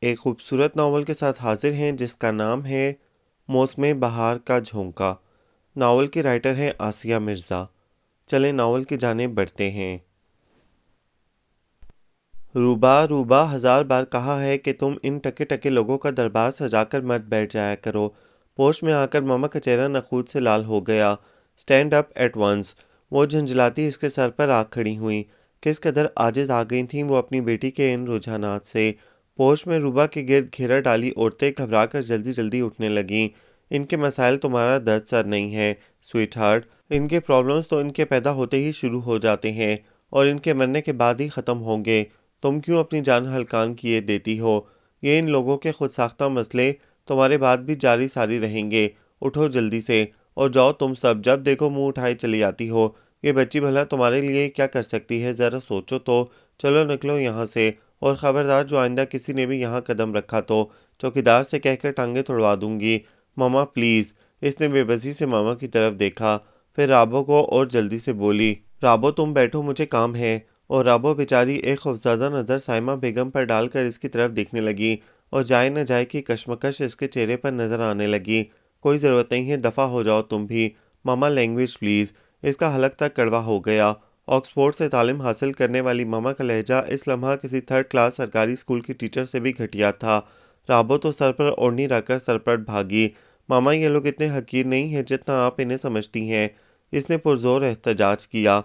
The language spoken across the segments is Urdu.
ایک خوبصورت ناول کے ساتھ حاضر ہیں جس کا نام ہے موسم بہار کا جھونکا۔ ناول کی رائٹر ہیں آسیہ مرزا۔ چلیں ناول کی جانب بڑھتے ہیں۔ روبا ہزار بار کہا ہے کہ تم ان ٹکے ٹکے لوگوں کا دربار سجا کر مت بیٹھ جایا کرو۔ پوش میں آ کر ماما کا چہرہ نخوت سے لال ہو گیا۔ اسٹینڈ اپ ایٹ ونس، وہ جھنجھلاتی اس کے سر پر آ کھڑی ہوئیں۔ کس قدر عاجز آ گئی تھیں وہ اپنی بیٹی کے ان رجحانات سے۔ پوش میں روبا کے گرد گھیرا ڈالی عورتیں گھبرا کر جلدی جلدی اٹھنے لگیں۔ ان کے مسائل تمہارا درد سر نہیں ہے سویٹ ہارٹ، ان کے پرابلمز تو ان کے پیدا ہوتے ہی شروع ہو جاتے ہیں اور ان کے مرنے کے بعد ہی ختم ہوں گے۔ تم کیوں اپنی جان ہلکان کیے دیتی ہو؟ یہ ان لوگوں کے خود ساختہ مسئلے تمہارے بعد بھی جاری ساری رہیں گے۔ اٹھو جلدی سے اور جاؤ تم سب، جب دیکھو منہ اٹھائے چلی آتی ہو۔ یہ بچی بھلا تمہارے لیے کیا کر سکتی ہے، ذرا سوچو تو۔ چلو نکلو یہاں سے، اور خبردار جو آئندہ کسی نے بھی یہاں قدم رکھا تو چوکیدار سے کہہ کر ٹانگیں توڑوا دوں گی۔ ماما پلیز۔ اس نے بے بسی سے ماما کی طرف دیکھا، پھر رابو کو اور جلدی سے بولی، رابو تم بیٹھو مجھے کام ہے۔ اور رابو بیچاری ایک خوفزدہ نظر سائمہ بیگم پر ڈال کر اس کی طرف دیکھنے لگی اور جائے نہ جائے کی کشمکش اس کے چہرے پر نظر آنے لگی۔ کوئی ضرورت نہیں ہے، دفع ہو جاؤ تم بھی۔ ماما لینگویج پلیز۔ اس کا حلق تک کڑوا ہو گیا۔ آکسفورڈ سے تعلیم حاصل کرنے والی ماما کا لہجہ اس لمحہ کسی تھرڈ کلاس سرکاری اسکول کی ٹیچر سے بھی گھٹیا تھا۔ رابو تو سر پر اوڑھنی رکھ کر سرپٹ بھاگی۔ ماما یہ لوگ اتنے حقیر نہیں ہیں جتنا آپ انہیں سمجھتی ہیں۔ اس نے پرزور احتجاج کیا۔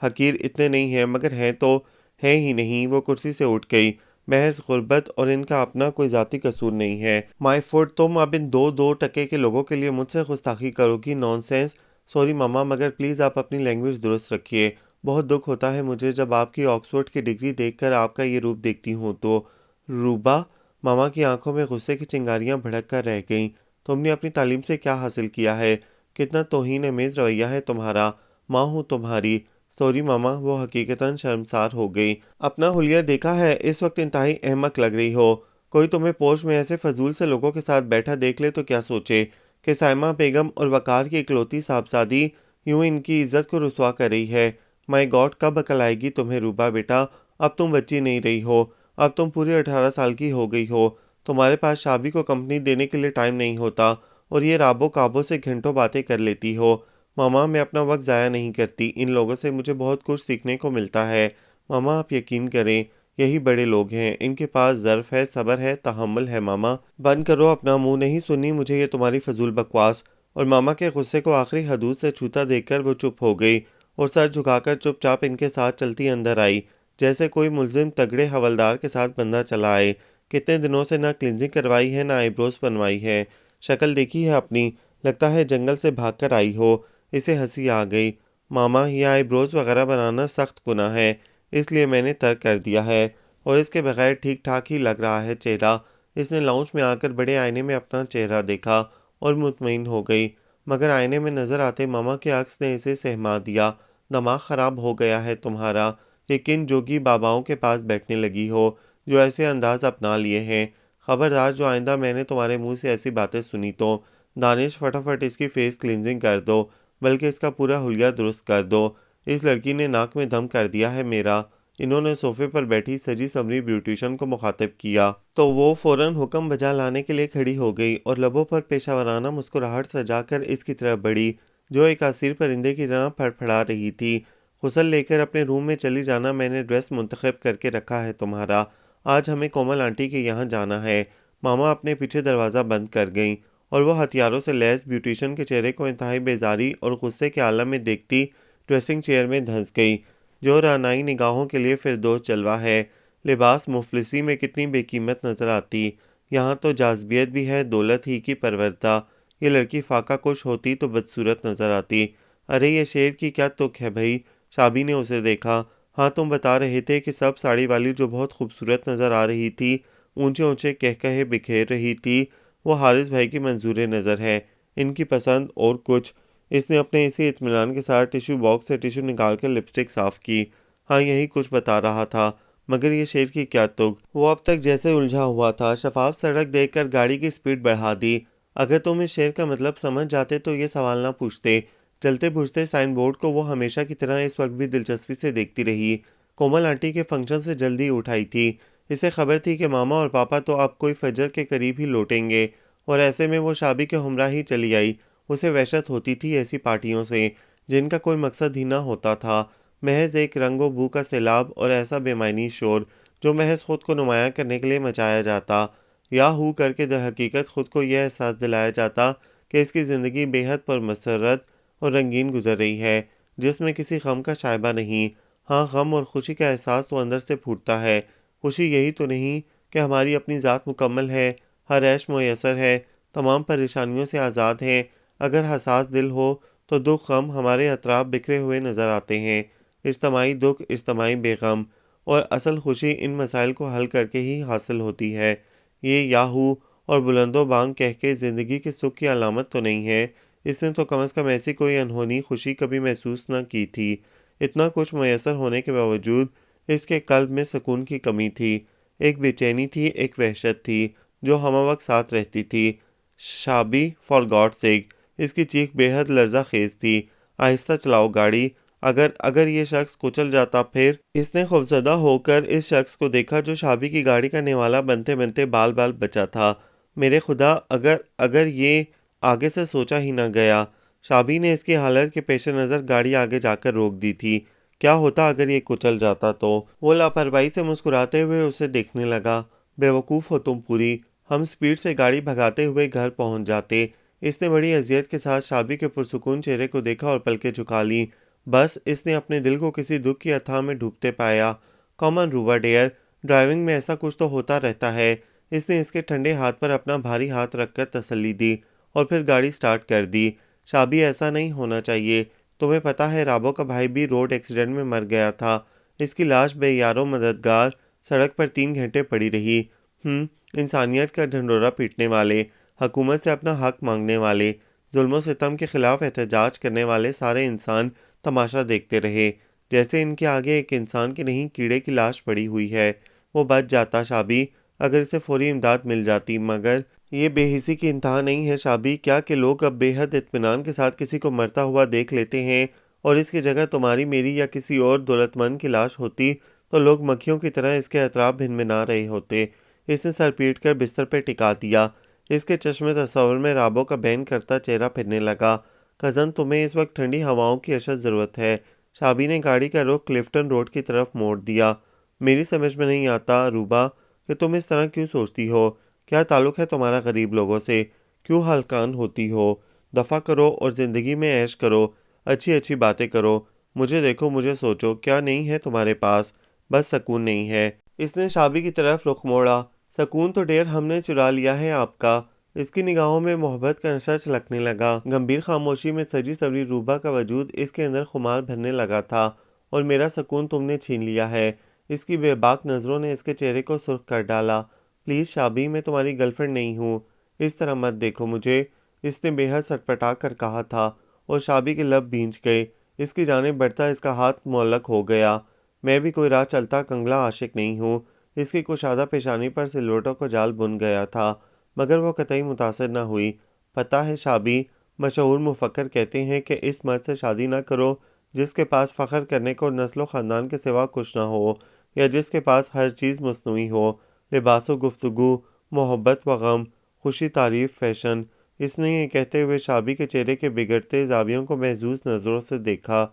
حقیر اتنے نہیں ہیں، مگر ہیں تو ہیں ہی نہیں۔ وہ کرسی سے اٹھ گئی۔ محض غربت اور ان کا اپنا کوئی ذاتی قصور نہیں ہے۔ مائی فوٹ، تم اب ان دو ٹکے کے لوگوں کے لیے مجھ سے گستاخی کرو گی؟ نان سینس۔ سوری ماما، مگر پلیز آپ اپنی لینگویج درست رکھیے۔ بہت دکھ ہوتا ہے مجھے جب آپ کی آکسفورڈ کی ڈگری دیکھ کر آپ کا یہ روپ دیکھتی ہوں تو۔ روبا، ماما کی آنکھوں میں غصے کی چنگاریاں بھڑک کر رہ گئیں۔ تم نے اپنی تعلیم سے کیا حاصل کیا ہے؟ کتنا توہین آمیز رویہ ہے تمہارا۔ ماں ہوں تمہاری۔ سوری ماما، وہ حقیقتاً شرمسار ہو گئی۔ اپنا حلیہ دیکھا ہے؟ اس وقت انتہائی احمق لگ رہی ہو۔ کوئی تمہیں پوش میں ایسے فضول سے لوگوں کے ساتھ بیٹھا دیکھ لے تو کیا سوچے کہ سائمہ بیگم اور وقار کی اکلوتی صاحبزادی یوں ان کی عزت کو رسوا کر رہی ہے۔ مائی گاڈ، کب عقل آئے گی تمہیں روبا بیٹا؟ اب تم بچی نہیں رہی ہو، اب تم پورے 18 سال کی ہو گئی ہو۔ تمہارے پاس شابی کو کمپنی دینے کے لیے ٹائم نہیں ہوتا اور یہ رابو کابو سے گھنٹوں باتیں کر لیتی ہو۔ ماما، میں اپنا وقت ضائع نہیں کرتی، ان لوگوں سے مجھے بہت کچھ سیکھنے کو ملتا ہے۔ ماما آپ یقین کریں، یہی بڑے لوگ ہیں، ان کے پاس ظرف ہے، صبر ہے، تحمل ہے۔ ماما بند کرو اپنا منہ، نہیں سننی مجھے یہ تمہاری فضول بکواس۔ اور ماما کے غصے کو آخری حدود سے چھوتا دیکھ کر وہ چپ ہو گئی اور سر جھکا کر چپ چاپ ان کے ساتھ چلتی اندر آئی، جیسے کوئی ملزم تگڑے حوالدار کے ساتھ بندہ چلا آئے۔ کتنے دنوں سے نہ کلینزنگ کروائی ہے، نہ آئی بروز بنوائی ہے۔ شکل دیکھی ہے اپنی؟ لگتا ہے جنگل سے بھاگ کر آئی ہو۔ اسے ہنسی آ گئی۔ ماما یہ آئی بروز وغیرہ بنانا سخت گناہ ہے، اس لیے میں نے ترک کر دیا ہے، اور اس کے بغیر ٹھیک ٹھاک ہی لگ رہا ہے چہرہ۔ اس نے لاؤنج میں آ کر بڑے آئینے میں اپنا چہرہ دیکھا اور مطمئن ہو گئی، مگر آئینے میں نظر آتے ماما کے عکس نے اسے سہما دیا۔ دماغ خراب ہو گیا ہے تمہارا؟ یہ کن جوگی باباؤں کے پاس بیٹھنے لگی ہو جو ایسے انداز اپنا لیے ہیں؟ خبردار جو آئندہ میں نے تمہارے منہ سے ایسی باتیں سنی تو۔ دانش فٹافٹ اس کی فیس کلینزنگ کر دو، بلکہ اس کا پورا حلیہ درست کر دو۔ اس لڑکی نے ناک میں دم کر دیا ہے میرا۔ انہوں نے صوفے پر بیٹھی سجی سمری بیوٹیشن کو مخاطب کیا تو وہ فوراً حکم بجا لانے کے لیے کھڑی ہو گئی اور لبوں پر پیشہ ورانہ مسکراہٹ سجا کر اس کی طرف بڑھی جو ایک اسیر پرندے کی طرح پھڑپھڑا رہی تھی۔ غسل لے کر اپنے روم میں چلی جانا، میں نے ڈریس منتخب کر کے رکھا ہے تمہارا۔ آج ہمیں کومل آنٹی کے یہاں جانا ہے۔ ماما اپنے پیچھے دروازہ بند کر گئیں اور وہ ہتھیاروں سے لیس بیوٹیشن کے چہرے کو انتہائی بیزاری اور غصے کے عالم میں دیکھتی ڈریسنگ چیئر میں دھنس گئی، جو رعنائی نگاہوں کے لیے فردوس جلوہ ہے۔ لباس مفلسی میں کتنی بے قیمت نظر آتی، یہاں تو جاذبیت بھی ہے، دولت ہی کی پروردہ۔ یہ لڑکی فاقہ کش ہوتی تو بدصورت نظر آتی۔ ارے یہ شیر کی کیا تک ہے بھائی؟ شابی نے اسے دیکھا۔ ہاں تم بتا رہے تھے کہ سب ساڑی والی جو بہت خوبصورت نظر آ رہی تھی، اونچے اونچے کہکہے بکھیر رہی تھی، وہ حارث بھائی کی منظور نظر ہے، ان کی پسند اور کچھ۔ اس نے اپنے اسی اطمینان کے ساتھ ٹیشو باکس سے ٹیشو نکال کر لپسٹک صاف کی۔ ہاں یہی کچھ بتا رہا تھا، مگر یہ شیر کی کیا تک؟ وہ اب تک جیسے الجھا ہوا تھا۔ شفاف سڑک دیکھ کر گاڑی کی سپیڈ بڑھا دی۔ اگر تم اس شیر کا مطلب سمجھ جاتے تو یہ سوال نہ پوچھتے۔ چلتے بوجھتے سائن بورڈ کو وہ ہمیشہ کی طرح اس وقت بھی دلچسپی سے دیکھتی رہی۔ کومل آنٹی کے فنکشن سے جلدی اٹھائی تھی۔ اسے خبر تھی کہ ماما اور پاپا تو اب کوئی فجر کے قریب ہی لوٹیں گے، اور ایسے میں وہ شابی کے ہمراہ ہی چلی آئی۔ اسے وحشت ہوتی تھی ایسی پارٹیوں سے جن کا کوئی مقصد ہی نہ ہوتا تھا، محض ایک رنگ و بو کا سیلاب اور ایسا بے معنی شور جو محض خود کو نمایاں کرنے کے لیے مچایا جاتا، یا ہو کر کے در حقیقت خود کو یہ احساس دلایا جاتا کہ اس کی زندگی بے حد پر مسرت اور رنگین گزر رہی ہے، جس میں کسی غم کا شائبہ نہیں۔ ہاں، غم اور خوشی کا احساس تو اندر سے پھوٹتا ہے۔ خوشی یہی تو نہیں کہ ہماری اپنی ذات مکمل ہے، ہر عیش میسر ہے، تمام پریشانیوں سے آزاد ہیں۔ اگر حساس دل ہو تو دکھ غم ہمارے اطراف بکھرے ہوئے نظر آتے ہیں، اجتماعی دکھ، اجتماعی بے غم، اور اصل خوشی ان مسائل کو حل کر کے ہی حاصل ہوتی ہے۔ یہ یاہو اور بلند و بانگ کہہ کے زندگی کے سکھ کی علامت تو نہیں ہے۔ اس نے تو کم از کم ایسی کوئی انہونی خوشی کبھی محسوس نہ کی تھی۔ اتنا کچھ میسر ہونے کے باوجود اس کے قلب میں سکون کی کمی تھی، ایک بے چینی تھی، ایک وحشت تھی جو ہمہ وقت ساتھ رہتی تھی۔ شابی، فار گاڈ سیک، اس کی چیخ بے حد لرزہ خیز تھی۔ آہستہ چلاؤ گاڑی، اگر یہ شخص کچل جاتا پھر۔ اس نے خوفزدہ ہو کر اس شخص کو دیکھا جو شابی کی گاڑی کا نوالا بنتے بنتے بال بال بچا تھا۔ میرے خدا، اگر یہ آگے سے سوچا ہی نہ گیا۔ شابی نے اس کی حالت کے پیش نظر گاڑی آگے جا کر روک دی تھی۔ کیا ہوتا اگر یہ کچل جاتا تو؟ وہ لاپرواہی سے مسکراتے ہوئے اسے دیکھنے لگا۔ بے وقوف ہو تم پوری، ہم سپیڈ سے گاڑی بھگاتے ہوئے گھر پہنچ جاتے۔ اس نے بڑی اذیت کے ساتھ شابی کے پرسکون چہرے کو دیکھا اور پلکیں جھکا لیں۔ بس اس نے اپنے دل کو کسی دکھ کی اتھاہ میں ڈوبتے پایا۔ کامن روبا ڈیئر، ڈرائیونگ میں ایسا کچھ تو ہوتا رہتا ہے۔ اس نے اس کے ٹھنڈے ہاتھ پر اپنا بھاری ہاتھ رکھ کر تسلی دی اور پھر گاڑی سٹارٹ کر دی۔ شابی، ایسا نہیں ہونا چاہیے۔ تمہیں پتہ ہے رابو کا بھائی بھی روڈ ایکسیڈنٹ میں مر گیا تھا۔ اس کی لاش بے یارو مددگار سڑک پر 3 گھنٹے پڑی رہی۔ انسانیت کا ڈھنڈورا پیٹنے والے، حکومت سے اپنا حق مانگنے والے، ظلم و ستم کے خلاف احتجاج کرنے والے سارے انسان تماشا دیکھتے رہے، جیسے ان کے آگے ایک انسان کی نہیں کیڑے کی لاش پڑی ہوئی ہے۔ وہ بچ جاتا شابی، اگر اسے فوری امداد مل جاتی، مگر یہ بے حسی کی انتہا نہیں ہے شابی کیا کہ لوگ اب بے حد اطمینان کے ساتھ کسی کو مرتا ہوا دیکھ لیتے ہیں، اور اس کی جگہ تمہاری، میری یا کسی اور دولت مند کی لاش ہوتی تو لوگ مکھیوں کی طرح اس کے اطراف بھنبھنا رہے ہوتے۔ اس نے سر پیٹ کر بستر پہ ٹکا دیا۔ اس کے چشم تصور میں رابو کا بین کرتا چہرہ پھرنے لگا۔ کزن، تمہیں اس وقت ٹھنڈی ہواؤں کی اشد ضرورت ہے۔ شابی نے گاڑی کا رخ کلفٹن روڈ کی طرف موڑ دیا۔ میری سمجھ میں نہیں آتا روبا کہ تم اس طرح کیوں سوچتی ہو۔ کیا تعلق ہے تمہارا غریب لوگوں سے؟ کیوں ہلکان ہوتی ہو؟ دفع کرو اور زندگی میں عیش کرو، اچھی اچھی باتیں کرو۔ مجھے دیکھو، مجھے سوچو، کیا نہیں ہے تمہارے پاس؟ بس سکون نہیں ہے۔ اس نے شابی کی طرف رخ موڑا۔ سکون تو ڈیر ہم نے چرا لیا ہے آپ کا۔ اس کی نگاہوں میں محبت کا نشہ چھلکنے لگا۔ گمبھیر خاموشی میں سجی سوری روبا کا وجود اس کے اندر خمار بھرنے لگا تھا۔ اور میرا سکون تم نے چھین لیا ہے۔ اس کی بے باک نظروں نے اس کے چہرے کو سرخ کر ڈالا۔ پلیز شابی، میں تمہاری گرل فرینڈ نہیں ہوں، اس طرح مت دیکھو مجھے، اس نے بے حد سٹپٹا کر کہا تھا، اور شابی کے لب بھینچ گئے۔ اس کی جانب بڑھتا اس کا ہاتھ معلق ہو گیا۔ میں بھی کوئی راہ چلتا کنگلا عاشق نہیں ہوں۔ اس کی کشادہ پیشانی پر سلوٹوں کا جال بن گیا تھا، مگر وہ قطعی متاثر نہ ہوئی۔ پتہ ہے شابی، مشہور مفکر کہتے ہیں کہ اس مرد سے شادی نہ کرو جس کے پاس فخر کرنے کو نسل و خاندان کے سوا کچھ نہ ہو، یا جس کے پاس ہر چیز مصنوعی ہو، لباس و گفتگو، محبت و غم، خوشی، تعریف، فیشن۔ اس نے یہ کہتے ہوئے شابی کے چہرے کے بگڑتے زاویوں کو محظوظ نظروں سے دیکھا۔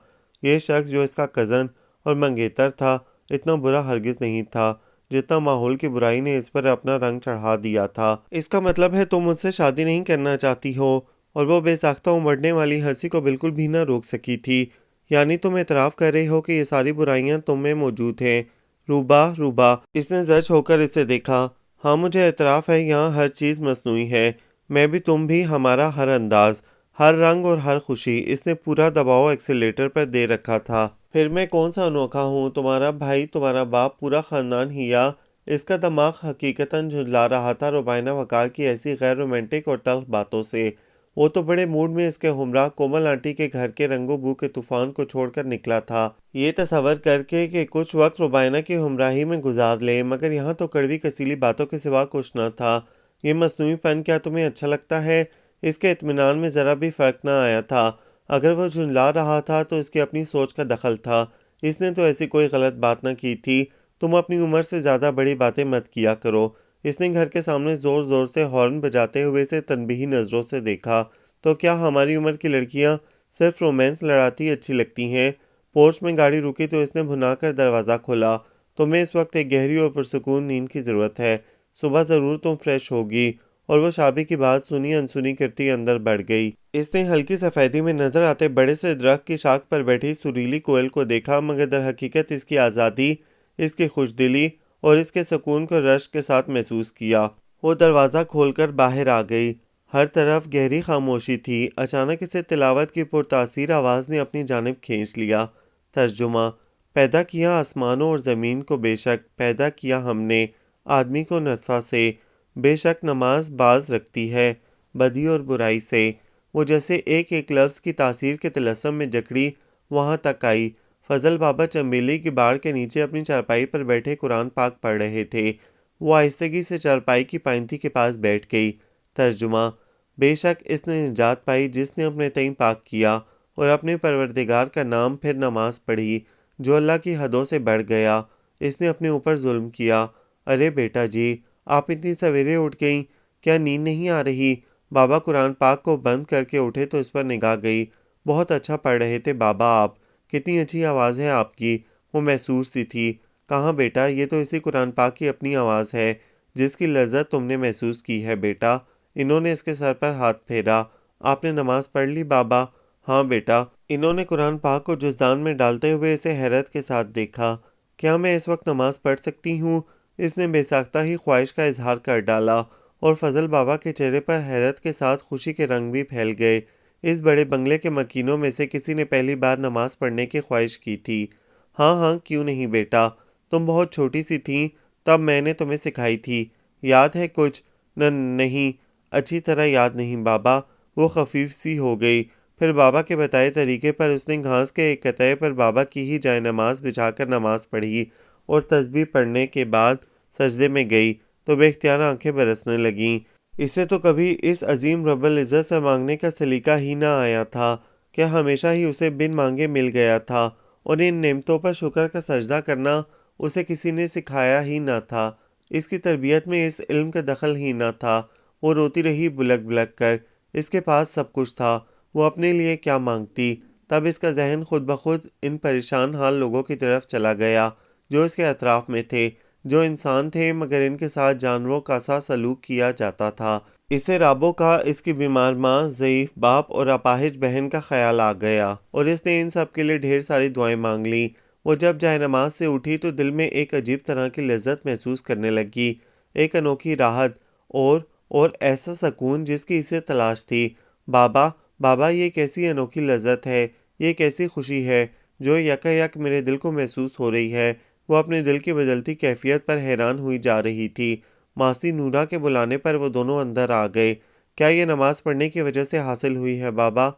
یہ شخص جو اس کا کزن اور منگیتر تھا، اتنا برا ہرگز نہیں تھا جتنا ماحول کی برائی نے اس پر اپنا رنگ چڑھا دیا تھا۔ اس کا مطلب ہے تم مجھ سے شادی نہیں کرنا چاہتی ہو؟ اور وہ بے ساختہ امڑنے والی ہنسی کو بالکل بھی نہ روک سکی تھی۔ یعنی تم اعتراف کر رہے ہو کہ یہ ساری برائیاں تم میں موجود ہیں؟ روبا، اس نے زج ہو کر اسے دیکھا۔ ہاں، مجھے اعتراف ہے، یہاں ہر چیز مصنوعی ہے، میں بھی، تم بھی، ہمارا ہر انداز، ہر رنگ اور ہر خوشی۔ اس نے پورا دباؤ ایکسیلیٹر پر دے رکھا تھا۔ پھر میں کون سا انوکھا ہوں؟ تمہارا بھائی، تمہارا باپ، پورا خاندان ہی، یا اس کا دماغ حقیقتاً جھنجلا رہا تھا روبینہ وقار کی ایسی غیر رومانٹک اور تلخ باتوں سے۔ وہ تو بڑے موڈ میں اس کے ہمراہ کومل آنٹی کے گھر کے رنگ و بو کے طوفان کو چھوڑ کر نکلا تھا، یہ تصور کر کے کہ کچھ وقت روبینہ کی ہمراہی میں گزار لے، مگر یہاں تو کڑوی کسیلی باتوں کے سوا کچھ نہ تھا۔ یہ مصنوعی فن کیا تمہیں اچھا لگتا ہے؟ اس کے اطمینان میں ذرا بھی فرق نہ آیا تھا۔ اگر وہ جھنجلا رہا تھا تو اس کی اپنی سوچ کا دخل تھا، اس نے تو ایسی کوئی غلط بات نہ کی تھی، تم اپنی عمر سے زیادہ بڑی باتیں مت کیا کرو۔ اس نے گھر کے سامنے زور زور سے ہارن بجاتے ہوئے اسے تنبیہی نظروں سے دیکھا۔ تو کیا ہماری عمر کی لڑکیاں صرف رومانس لڑاتی اچھی لگتی ہیں؟ پورچ میں گاڑی رکی تو اس نے بھنا کر دروازہ کھولا۔ تمہیں اس وقت ایک گہری اور پرسکون نیند کی ضرورت ہے، صبح ضرور تم فریش ہوگی۔ اور وہ شابی کی بات سنی انسنی کرتی اندر بڑھ گئی۔ اس نے ہلکی سفیدی میں نظر آتے بڑے سے درخت کی شاخ پر بیٹھی سریلی کوئل کو دیکھا، مگر در حقیقت اس کی آزادی، اس کی خوش دلی اور اس کے سکون کو رشک کے ساتھ محسوس کیا۔ وہ دروازہ کھول کر باہر آ گئی۔ ہر طرف گہری خاموشی تھی۔ اچانک اسے تلاوت کی پرتاثیر آواز نے اپنی جانب کھینچ لیا۔ ترجمہ: پیدا کیا آسمانوں اور زمین کو بے شک پیدا کیا ہم نے آدمی کو نطفہ سے، بے شک نماز باز رکھتی ہے بدی اور برائی سے۔ وہ جیسے ایک ایک لفظ کی تاثیر کے طلسم میں جکڑی وہاں تک آئی۔ فضل بابا چنبیلی کی باڑ کے نیچے اپنی چارپائی پر بیٹھے قرآن پاک پڑھ رہے تھے۔ وہ آہستگی سے چارپائی کی پائنتی کے پاس بیٹھ گئی۔ ترجمہ: بے شک اس نے نجات پائی جس نے اپنے تئیں پاک کیا اور اپنے پروردگار کا نام، پھر نماز پڑھی۔ جو اللہ کی حدوں سے بڑھ گیا، اس نے اپنے اوپر ظلم کیا۔ ارے بیٹا جی، آپ اتنی سویرے اٹھ گئیں، کیا نیند نہیں آ رہی؟ بابا قرآن پاک کو بند کر کے اٹھے تو اس پر نگاہ گئی۔ بہت اچھا پڑھ رہے تھے بابا آپ، کتنی اچھی آواز ہے آپ کی، وہ محسوس سی تھی۔ کہاں بیٹا، یہ تو اسی قرآن پاک کی اپنی آواز ہے جس کی لذت تم نے محسوس کی ہے بیٹا۔ انہوں نے اس کے سر پر ہاتھ پھیرا۔ آپ نے نماز پڑھ لی بابا؟ ہاں بیٹا۔ انہوں نے قرآن پاک کو جزدان میں ڈالتے ہوئے اسے حیرت کے ساتھ دیکھا۔ کیا میں اس وقت نماز پڑھ سکتی ہوں؟ اس نے بے ساختہ ہی خواہش کا اظہار کر ڈالا، اور فضل بابا کے چہرے پر حیرت کے ساتھ خوشی کے رنگ بھی پھیل گئے۔ اس بڑے بنگلے کے مکینوں میں سے کسی نے پہلی بار نماز پڑھنے کی خواہش کی تھی۔ ہاں ہاں، کیوں نہیں بیٹا، تم بہت چھوٹی سی تھیں تب میں نے تمہیں سکھائی تھی، یاد ہے کچھ؟ نہیں، اچھی طرح یاد نہیں بابا۔ وہ خفیف سی ہو گئی۔ پھر بابا کے بتائے طریقے پر اس نے گھاس کے ایک قطعے پر بابا کی ہی جائے نماز بچھا کر نماز پڑھی، اور تسبیح پڑھنے کے بعد سجدے میں گئی تو بے اختیار آنکھیں برسنے لگیں۔ اسے تو کبھی اس عظیم رب العزت سے مانگنے کا سلیقہ ہی نہ آیا تھا کہ ہمیشہ ہی اسے بن مانگے مل گیا تھا، اور ان نعمتوں پر شکر کا سجدہ کرنا اسے کسی نے سکھایا ہی نہ تھا۔ اس کی تربیت میں اس علم کا دخل ہی نہ تھا۔ وہ روتی رہی بلک بلک کر۔ اس کے پاس سب کچھ تھا، وہ اپنے لیے کیا مانگتی؟ تب اس کا ذہن خود بخود ان پریشان حال لوگوں کی طرف چلا گیا جو اس کے اطراف میں تھے، جو انسان تھے مگر ان کے ساتھ جانوروں کا سا سلوک کیا جاتا تھا۔ اسے رابو کا، اس کی بیمار ماں، ضعیف باپ اور اپاہج بہن کا خیال آ گیا، اور اس نے ان سب کے لیے ڈھیر ساری دعائیں مانگ لیں۔ وہ جب جائے نماز سے اٹھی تو دل میں ایک عجیب طرح کی لذت محسوس کرنے لگی، ایک انوکھی راحت اور ایسا سکون جس کی اسے تلاش تھی۔ بابا بابا، یہ کیسی انوکھی لذت ہے، یہ کیسی خوشی ہے جو یکا میرے دل کو محسوس ہو رہی ہے۔ وہ اپنے دل کی بدلتی کیفیت پر حیران ہوئی جا رہی تھی۔ ماسی نورا کے بلانے پر وہ دونوں اندر آ گئے۔ کیا یہ نماز پڑھنے کی وجہ سے حاصل ہوئی ہے بابا؟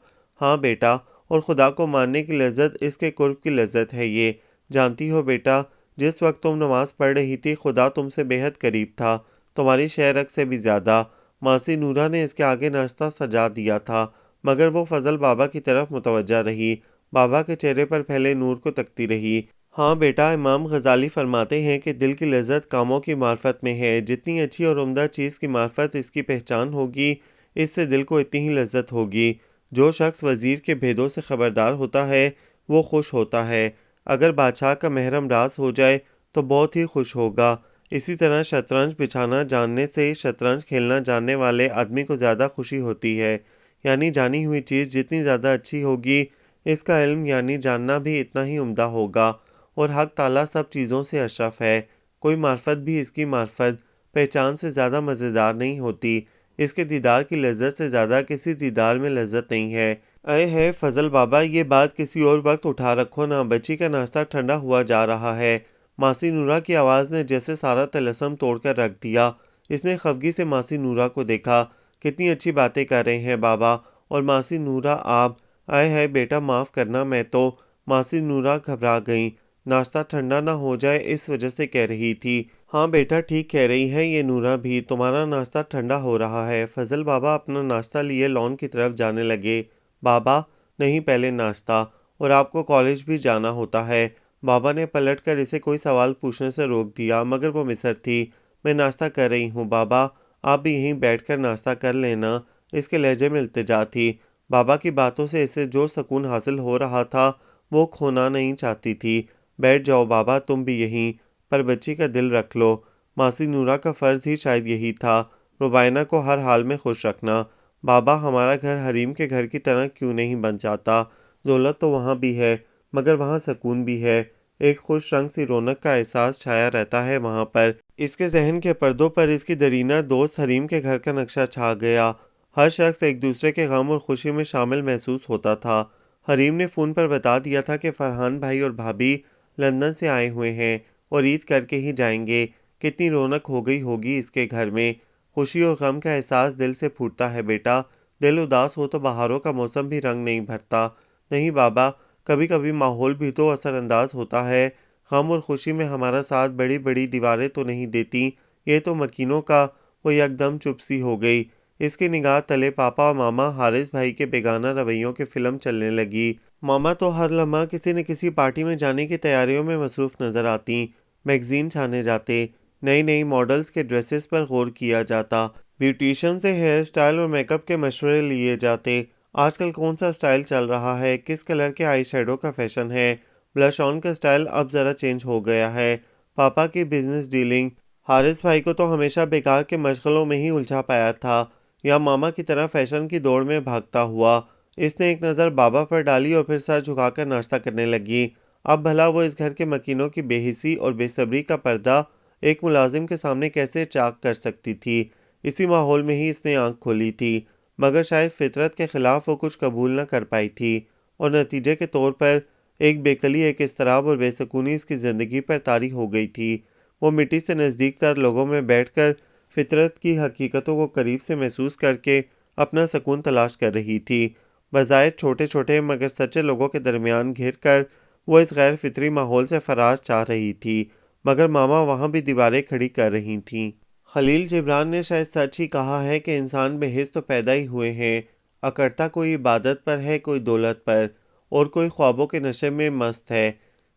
ہاں بیٹا، اور خدا کو ماننے کی لذت، اس کے قرب کی لذت ہے یہ۔ جانتی ہو بیٹا، جس وقت تم نماز پڑھ رہی تھی خدا تم سے بے حد قریب تھا، تمہاری شہرک سے بھی زیادہ۔ ماسی نورا نے اس کے آگے ناشتہ سجا دیا تھا، مگر وہ فضل بابا کی طرف متوجہ رہی، بابا کے چہرے پر پھیلے نور کو تکتی رہی۔ ہاں بیٹا، امام غزالی فرماتے ہیں کہ دل کی لذت کاموں کی معرفت میں ہے۔ جتنی اچھی اور عمدہ چیز کی معرفت اس کی پہچان ہوگی، اس سے دل کو اتنی ہی لذت ہوگی۔ جو شخص وزیر کے بھیدوں سے خبردار ہوتا ہے وہ خوش ہوتا ہے، اگر بادشاہ کا محرم راز ہو جائے تو بہت ہی خوش ہوگا۔ اسی طرح شطرنج بچھانا جاننے سے شطرنج کھیلنا جاننے والے آدمی کو زیادہ خوشی ہوتی ہے، یعنی جانی ہوئی چیز جتنی زیادہ اچھی ہوگی، اس کا علم یعنی جاننا بھی اتنا ہی عمدہ ہوگا۔ اور حق تعالیٰ سب چیزوں سے اشرف ہے، کوئی معرفت بھی اس کی معرفت پہچان سے زیادہ مزیدار نہیں ہوتی، اس کے دیدار کی لذت سے زیادہ کسی دیدار میں لذت نہیں ہے۔ اے ہے فضل بابا، یہ بات کسی اور وقت اٹھا رکھو نا، بچی کا ناشتہ ٹھنڈا ہوا جا رہا ہے۔ ماسی نورا کی آواز نے جیسے سارا طلسم توڑ کر رکھ دیا۔ اس نے خفگی سے ماسی نورا کو دیکھا۔ کتنی اچھی باتیں کر رہے ہیں بابا، اور ماسی نورا آپ؟ آئے ہے بیٹا، معاف کرنا، میں تو۔ ماسی نورا گھبرا گئیں۔ ناشتہ ٹھنڈا نہ ہو جائے اس وجہ سے کہہ رہی تھی۔ ہاں بیٹا، ٹھیک کہہ رہی ہے یہ نورا بھی، تمہارا ناشتہ ٹھنڈا ہو رہا ہے۔ فضل بابا اپنا ناشتہ لیے لان کی طرف جانے لگے۔ بابا نہیں، پہلے ناشتہ، اور آپ کو کالج بھی جانا ہوتا ہے۔ بابا نے پلٹ کر اسے کوئی سوال پوچھنے سے روک دیا، مگر وہ مصر تھی۔ میں ناشتہ کر رہی ہوں بابا، آپ بھی یہیں بیٹھ کر ناشتہ کر لینا۔ اس کے لہجے میں التجا تھی۔ بابا کی باتوں سے اسے جو سکون حاصل ہو رہا تھا وہ کھونا نہیں چاہتی تھی۔ بیٹھ جاؤ بابا تم بھی یہیں، پر بچی کا دل رکھ لو۔ ماسی نورا کا فرض ہی شاید یہی تھا، روبینہ کو ہر حال میں خوش رکھنا۔ بابا ہمارا گھر حریم کے گھر کی طرح کیوں نہیں بن جاتا؟ دولت تو وہاں بھی ہے مگر وہاں سکون بھی ہے، ایک خوش رنگ سی رونق کا احساس چھایا رہتا ہے وہاں پر۔ اس کے ذہن کے پردوں پر اس کی درینہ دوست حریم کے گھر کا نقشہ چھا گیا۔ ہر شخص ایک دوسرے کے غم اور خوشی میں شامل محسوس ہوتا تھا۔ حریم نے فون پر بتا دیا تھا کہ فرحان بھائی اور بھابھی لندن سے آئے ہوئے ہیں اور عید کر کے ہی جائیں گے۔ کتنی رونق ہو گئی ہوگی اس کے گھر میں۔ خوشی اور غم کا احساس دل سے پھوٹتا ہے بیٹا، دل اداس ہو تو بہاروں کا موسم بھی رنگ نہیں بھرتا۔ نہیں بابا، کبھی کبھی ماحول بھی تو اثر انداز ہوتا ہے۔ غم اور خوشی میں ہمارا ساتھ بڑی بڑی دیواریں تو نہیں دیتی، یہ تو مکینوں کا۔ وہ یکدم چپ سی ہو گئی۔ اس کی نگاہ تلے پاپا اور ماما حارث بھائی کے بیگانہ رویوں کی فلم چلنے لگی۔ ماما تو ہر لمحہ کسی نہ کسی پارٹی میں جانے کی تیاریوں میں مصروف نظر آتی، میگزین چھانے جاتے، نئی نئی ماڈلز کے ڈریسز پر غور کیا جاتا، بیوٹیشین سے ہیئر سٹائل اور میک اپ کے مشورے لیے جاتے۔ آج کل کون سا سٹائل چل رہا ہے، کس کلر کے آئی شیڈو کا فیشن ہے، بلش آن کا سٹائل اب ذرا چینج ہو گیا ہے۔ پاپا کی بزنس ڈیلنگ، حارث بھائی کو تو ہمیشہ بیکار کے مشغلوں میں ہی الجھا پایا تھا، یا ماما کی طرح فیشن کی دوڑ میں بھاگتا ہوا۔ اس نے ایک نظر بابا پر ڈالی اور پھر سر جھکا کر ناشتہ کرنے لگی۔ اب بھلا وہ اس گھر کے مکینوں کی بے حسی اور بے صبری کا پردہ ایک ملازم کے سامنے کیسے چاک کر سکتی تھی؟ اسی ماحول میں ہی اس نے آنکھ کھولی تھی، مگر شاید فطرت کے خلاف وہ کچھ قبول نہ کر پائی تھی، اور نتیجے کے طور پر ایک بےقلی، ایک اضطراب اور بے سکونی اس کی زندگی پر طاری ہو گئی تھی۔ وہ مٹی سے نزدیک تر لوگوں میں بیٹھ کر فطرت کی حقیقتوں کو قریب سے محسوس کر کے اپنا سکون تلاش کر رہی تھی۔ بظاہر چھوٹے چھوٹے مگر سچے لوگوں کے درمیان گھر کر وہ اس غیر فطری ماحول سے فرار چاہ رہی تھی، مگر ماما وہاں بھی دیواریں کھڑی کر رہی تھیں۔ خلیل جبران نے شاید سچ ہی کہا ہے کہ انسان بے حس تو پیدا ہی ہوئے ہیں، اکڑتا کوئی عبادت پر ہے، کوئی دولت پر، اور کوئی خوابوں کے نشے میں مست ہے۔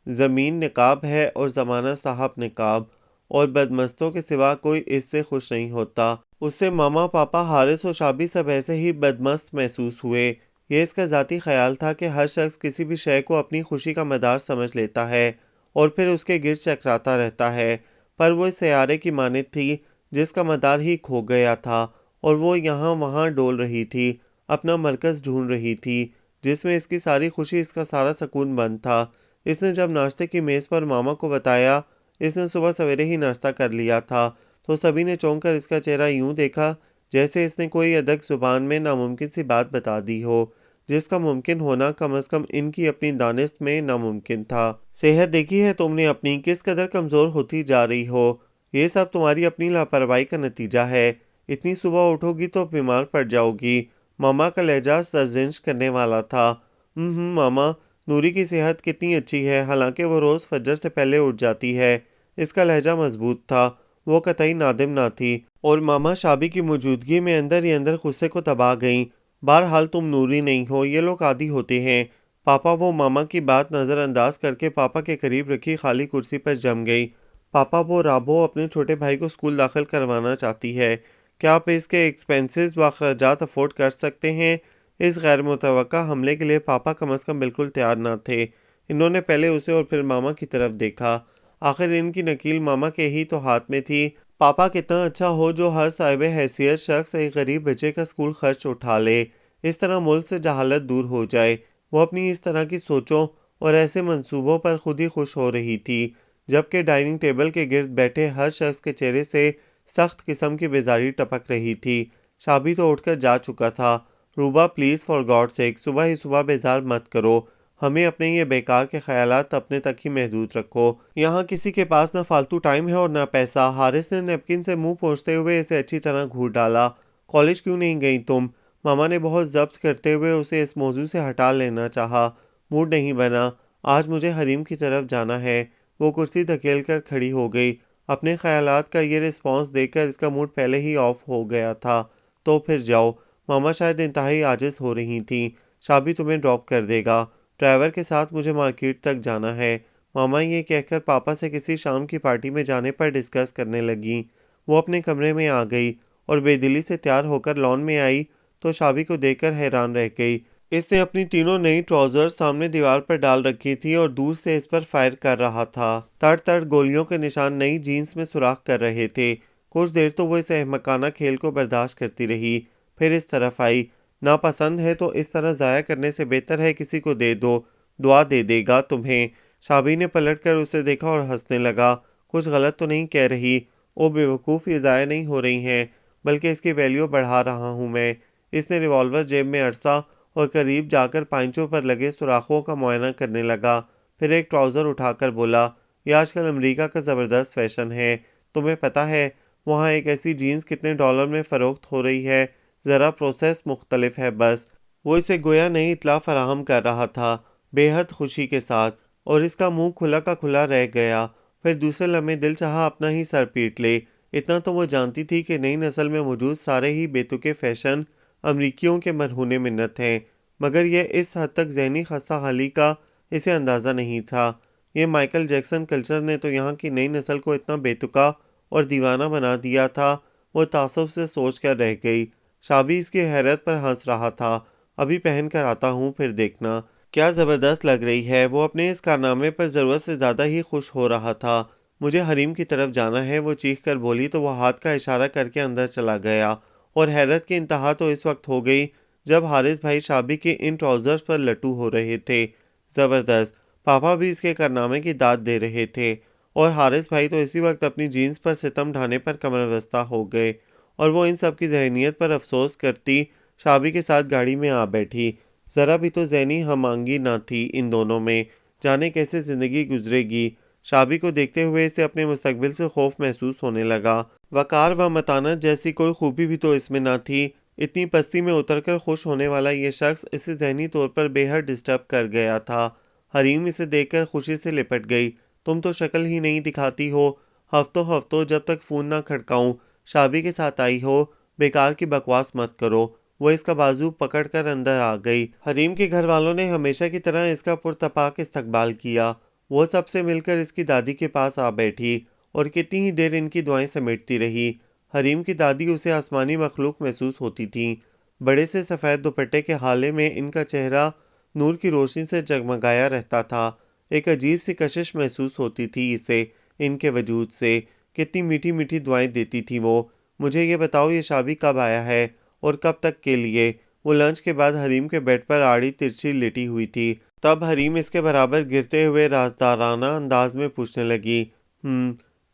زمین نقاب ہے اور زمانہ صاحب نقاب، اور بدمستوں کے سوا کوئی اس سے خوش نہیں ہوتا۔ اس سے ماما، پاپا، حارث اور شابی سب ایسے ہی بدمست محسوس ہوئے۔ یہ اس کا ذاتی خیال تھا کہ ہر شخص کسی بھی شے کو اپنی خوشی کا مدار سمجھ لیتا ہے اور پھر اس کے گرد چکراتا رہتا ہے، پر وہ اس سیارے کی مانند تھی جس کا مدار ہی کھو گیا تھا، اور وہ یہاں وہاں ڈول رہی تھی، اپنا مرکز ڈھونڈ رہی تھی جس میں اس کی ساری خوشی، اس کا سارا سکون بند تھا۔ اس نے جب ناشتے کی میز پر ماما کو بتایا اس نے صبح سویرے ہی ناشتہ کر لیا تھا، تو سبھی نے چونک کر اس کا چہرہ یوں دیکھا جیسے اس نے کوئی ادھک زبان میں ناممکن سی بات بتا دی ہو، جس کا ممکن ہونا کم از کم ان کی اپنی دانست میں ناممکن تھا۔ صحت دیکھی ہے تم نے اپنی، کس قدر کمزور ہوتی جا رہی ہو؟ یہ سب تمہاری اپنی لاپرواہی کا نتیجہ ہے۔ اتنی صبح اٹھو گی تو بیمار پڑ جاؤ گی۔ ماما کا لہجہ سرزنش کرنے والا تھا۔ ماما، نوری کی صحت کتنی اچھی ہے، حالانکہ وہ روز فجر سے پہلے اٹھ جاتی ہے۔ اس کا لہجہ مضبوط تھا، وہ قطعی نادم نہ تھی، اور ماما شابی کی موجودگی میں اندر ہی اندر غصے کو دبا گئیں۔ بہرحال تم نوری نہیں ہو، یہ لوگ عادی ہوتے ہیں۔ پاپا، وہ ماما کی بات نظر انداز کر کے پاپا کے قریب رکھی خالی کرسی پر جم گئی۔ پاپا، وہ رابو اپنے چھوٹے بھائی کو اسکول داخل کروانا چاہتی ہے، کیا آپ اس کے ایکسپنسز و اخراجات افورڈ کر سکتے ہیں؟ اس غیر متوقع حملے کے لیے پاپا کم از کم بالکل تیار نہ تھے۔ انہوں نے پہلے اسے اور پھر ماما کی طرف دیکھا۔ آخر ان کی نکیل ماما کے ہی تو ہاتھ میں تھی۔ پاپا کتنا اچھا ہو جو ہر صاحب حیثیت شخص ایک غریب بچے کا اسکول خرچ اٹھا لے، اس طرح ملک سے جہالت دور ہو جائے۔ وہ اپنی اس طرح کی سوچوں اور ایسے منصوبوں پر خود ہی خوش ہو رہی تھی، جبکہ ڈائننگ ٹیبل کے گرد بیٹھے ہر شخص کے چہرے سے سخت قسم کی بیزاری ٹپک رہی تھی۔ شابی تو اٹھ کر جا چکا تھا۔ روبا، پلیز فار گاڈ سیک، صبح ہی صبح بیزار مت کرو، ہمیں اپنے یہ بیکار کے خیالات اپنے تک ہی محدود رکھو، یہاں کسی کے پاس نہ فالتو ٹائم ہے اور نہ پیسہ۔ حارث نے نیپکن سے منہ پوچھتے ہوئے اسے اچھی طرح گھونٹ ڈالا۔ کالج کیوں نہیں گئی تم؟ ماما نے بہت ضبط کرتے ہوئے اسے اس موضوع سے ہٹا لینا چاہا۔ موڈ نہیں بنا، آج مجھے حریم کی طرف جانا ہے۔ وہ کرسی دھکیل کر کھڑی ہو گئی۔ اپنے خیالات کا یہ رسپانس دیکھ کر اس کا موڈ پہلے ہی آف ہو گیا تھا۔ تو پھر جاؤ، ماما شاید انتہائی عاجز ہو رہی تھیں۔ شابی تمہیں ڈراپ کر دے گا، ڈرائیور کے ساتھ مجھے مارکیٹ تک جانا ہے۔ ماما یہ کہہ کر پاپا سے کسی شام کی پارٹی میں جانے پر ڈسکس کرنے لگیں۔ وہ اپنے کمرے میں آ گئی اور بے دلی سے تیار ہو کر لان میں آئی تو شابی کو دیکھ کر حیران رہ گئی۔ اس نے اپنی تینوں نئی ٹراؤزر سامنے دیوار پر ڈال رکھی تھی اور دور سے اس پر فائر کر رہا تھا۔ تڑ تڑ گولیوں کے نشان نئی جینز میں سوراخ کر رہے تھے۔ کچھ دیر تو وہ اس احمقانہ کھیل کو برداشت کرتی رہی، پھر اس طرف آئی۔ ناپسند ہے تو اس طرح ضائع کرنے سے بہتر ہے کسی کو دے دو، دعا دے دے گا تمہیں۔ شابی نے پلٹ کر اسے دیکھا اور ہنسنے لگا۔ کچھ غلط تو نہیں کہہ رہی؟ او بے وقوف، یہ ضائع نہیں ہو رہی ہیں، بلکہ اس کی ویلیو بڑھا رہا ہوں میں۔ اس نے ریوالور جیب میں ارسا اور قریب جا کر پائنچوں پر لگے سوراخوں کا معائنہ کرنے لگا، پھر ایک ٹراؤزر اٹھا کر بولا، یہ آج کل امریکہ کا زبردست فیشن ہے، تمہیں پتہ ہے وہاں ایک ایسی جینز کتنے ڈالر میں فروخت ہو رہی ہے، ذرا پروسیس مختلف ہے بس۔ وہ اسے گویا نئی اطلاع فراہم کر رہا تھا، بے حد خوشی کے ساتھ، اور اس کا منہ کھلا کا کھلا رہ گیا۔ پھر دوسرے لمحے دل چاہا اپنا ہی سر پیٹ لے۔ اتنا تو وہ جانتی تھی کہ نئی نسل میں موجود سارے ہی بے تکے فیشن امریکیوں کے مرہون منت ہیں، مگر یہ اس حد تک ذہنی خستہ حالی کا اسے اندازہ نہیں تھا۔ یہ مائیکل جیکسن کلچر نے تو یہاں کی نئی نسل کو اتنا بے تکا اور دیوانہ بنا دیا تھا، وہ تعصب سے سوچ کر رہ گئی۔ شابی اس کی حیرت پر ہنس رہا تھا۔ ابھی پہن کر آتا ہوں، پھر دیکھنا کیا زبردست لگ رہی ہے۔ وہ اپنے اس کارنامے پر ضرورت سے زیادہ ہی خوش ہو رہا تھا۔ مجھے حریم کی طرف جانا ہے، وہ چیخ کر بولی تو وہ ہاتھ کا اشارہ کر کے اندر چلا گیا، اور حیرت کی انتہا تو اس وقت ہو گئی جب حارث بھائی شابی کے ان ٹراؤزرز پر لٹو ہو رہے تھے۔ زبردست! پاپا بھی اس کے کارنامے کی داد دے رہے تھے، اور حارث بھائی تو اسی وقت اپنی جینز پر ستم ڈھانے پر کمر بستہ ہو گئے، اور وہ ان سب کی ذہنیت پر افسوس کرتی شابی کے ساتھ گاڑی میں آ بیٹھی۔ ذرا بھی تو ذہنی ہم آہنگی نہ تھی ان دونوں میں، جانے کیسے زندگی گزرے گی۔ شابی کو دیکھتے ہوئے اسے اپنے مستقبل سے خوف محسوس ہونے لگا۔ وقار و متانت جیسی کوئی خوبی بھی تو اس میں نہ تھی۔ اتنی پستی میں اتر کر خوش ہونے والا یہ شخص اسے ذہنی طور پر بے حد ڈسٹرب کر گیا تھا۔ حریم اسے دیکھ کر خوشی سے لپٹ گئی۔ تم تو شکل ہی نہیں دکھاتی ہو، ہفتوں ہفتوں جب تک فون نہ کھڑکاؤں شابی کے ساتھ آئی ہو، بیکار کی بکواس مت کرو۔ وہ اس کا بازو پکڑ کر اندر آ گئی۔ حریم کے گھر والوں نے ہمیشہ کی طرح اس کا پرتپاک استقبال کیا۔ وہ سب سے مل کر اس کی دادی کے پاس آ بیٹھی اور کتنی ہی دیر ان کی دعائیں سمیٹتی رہی۔ حریم کی دادی اسے آسمانی مخلوق محسوس ہوتی تھیں۔ بڑے سے سفید دوپٹے کے حالے میں ان کا چہرہ نور کی روشنی سے جگمگایا رہتا تھا۔ ایک عجیب سی کشش محسوس ہوتی تھی اسے ان کے وجود سے۔ کتنی میٹھی میٹھی دعائیں دیتی تھی وہ۔ مجھے یہ بتاؤ یہ شابی کب آیا ہے اور کب تک کے لیے؟ وہ لنچ کے بعد حریم کے بیڈ پر آڑی ترچھی لیٹی ہوئی تھی۔ تب حریم اس کے برابر گرتے ہوئے رازدارانہ انداز میں پوچھنے لگی،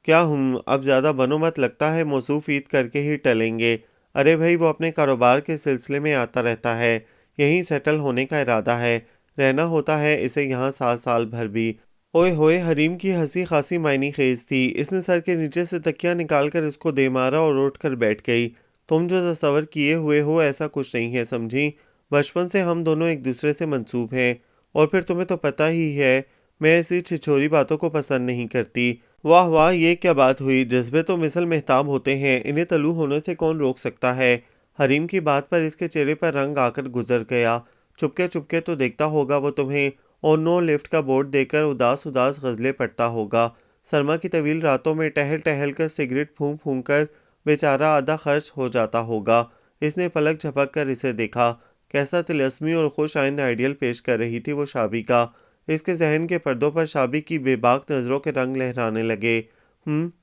کیا اب زیادہ بنو مت، لگتا ہے موصوف عید کر کے ہی ٹلیں گے۔ ارے بھائی وہ اپنے کاروبار کے سلسلے میں آتا رہتا ہے، یہیں سیٹل ہونے کا ارادہ ہے، رہنا ہوتا ہے اسے یہاں 7 سال بھر بھی۔ اوئے ہوئے، حریم کی ہنسی خاصی معنی خیز تھی۔ اس نے سر کے نیچے سے تکیہ نکال کر اس کو دے مارا اور اٹھ کر بیٹھ گئی۔ تم جو تصور کیے ہوئے ہو ایسا کچھ نہیں ہے سمجھی، بچپن سے ہم دونوں ایک دوسرے سے منسوب ہیں، اور پھر تمہیں تو پتہ ہی ہے میں ایسی چھچوری باتوں کو پسند نہیں کرتی۔ واہ واہ، یہ کیا بات ہوئی، جذبے تو مثل مہتاب ہوتے ہیں، انہیں طلوع ہونے سے کون روک سکتا ہے۔ حریم کی بات پر اس کے چہرے پر رنگ آ کر گزر گیا۔ چپکے چپکے تو دیکھتا ہوگا وہ تمہیں، اور نو لفٹ کا بورڈ دے کر اداس اداس غزلیں پڑھتا ہوگا۔ سرما کی طویل راتوں میں ٹہل ٹہل کر سگریٹ پھونک پھونک کر بیچارہ آدھا خرچ ہو جاتا ہوگا۔ اس نے پلک جھپک کر اسے دیکھا۔ کیسا طلسمی اور خوش آئند آئیڈیل پیش کر رہی تھی وہ شابی کا۔ اس کے ذہن کے پردوں پر شابی کی بے باک نظروں کے رنگ لہرانے لگے۔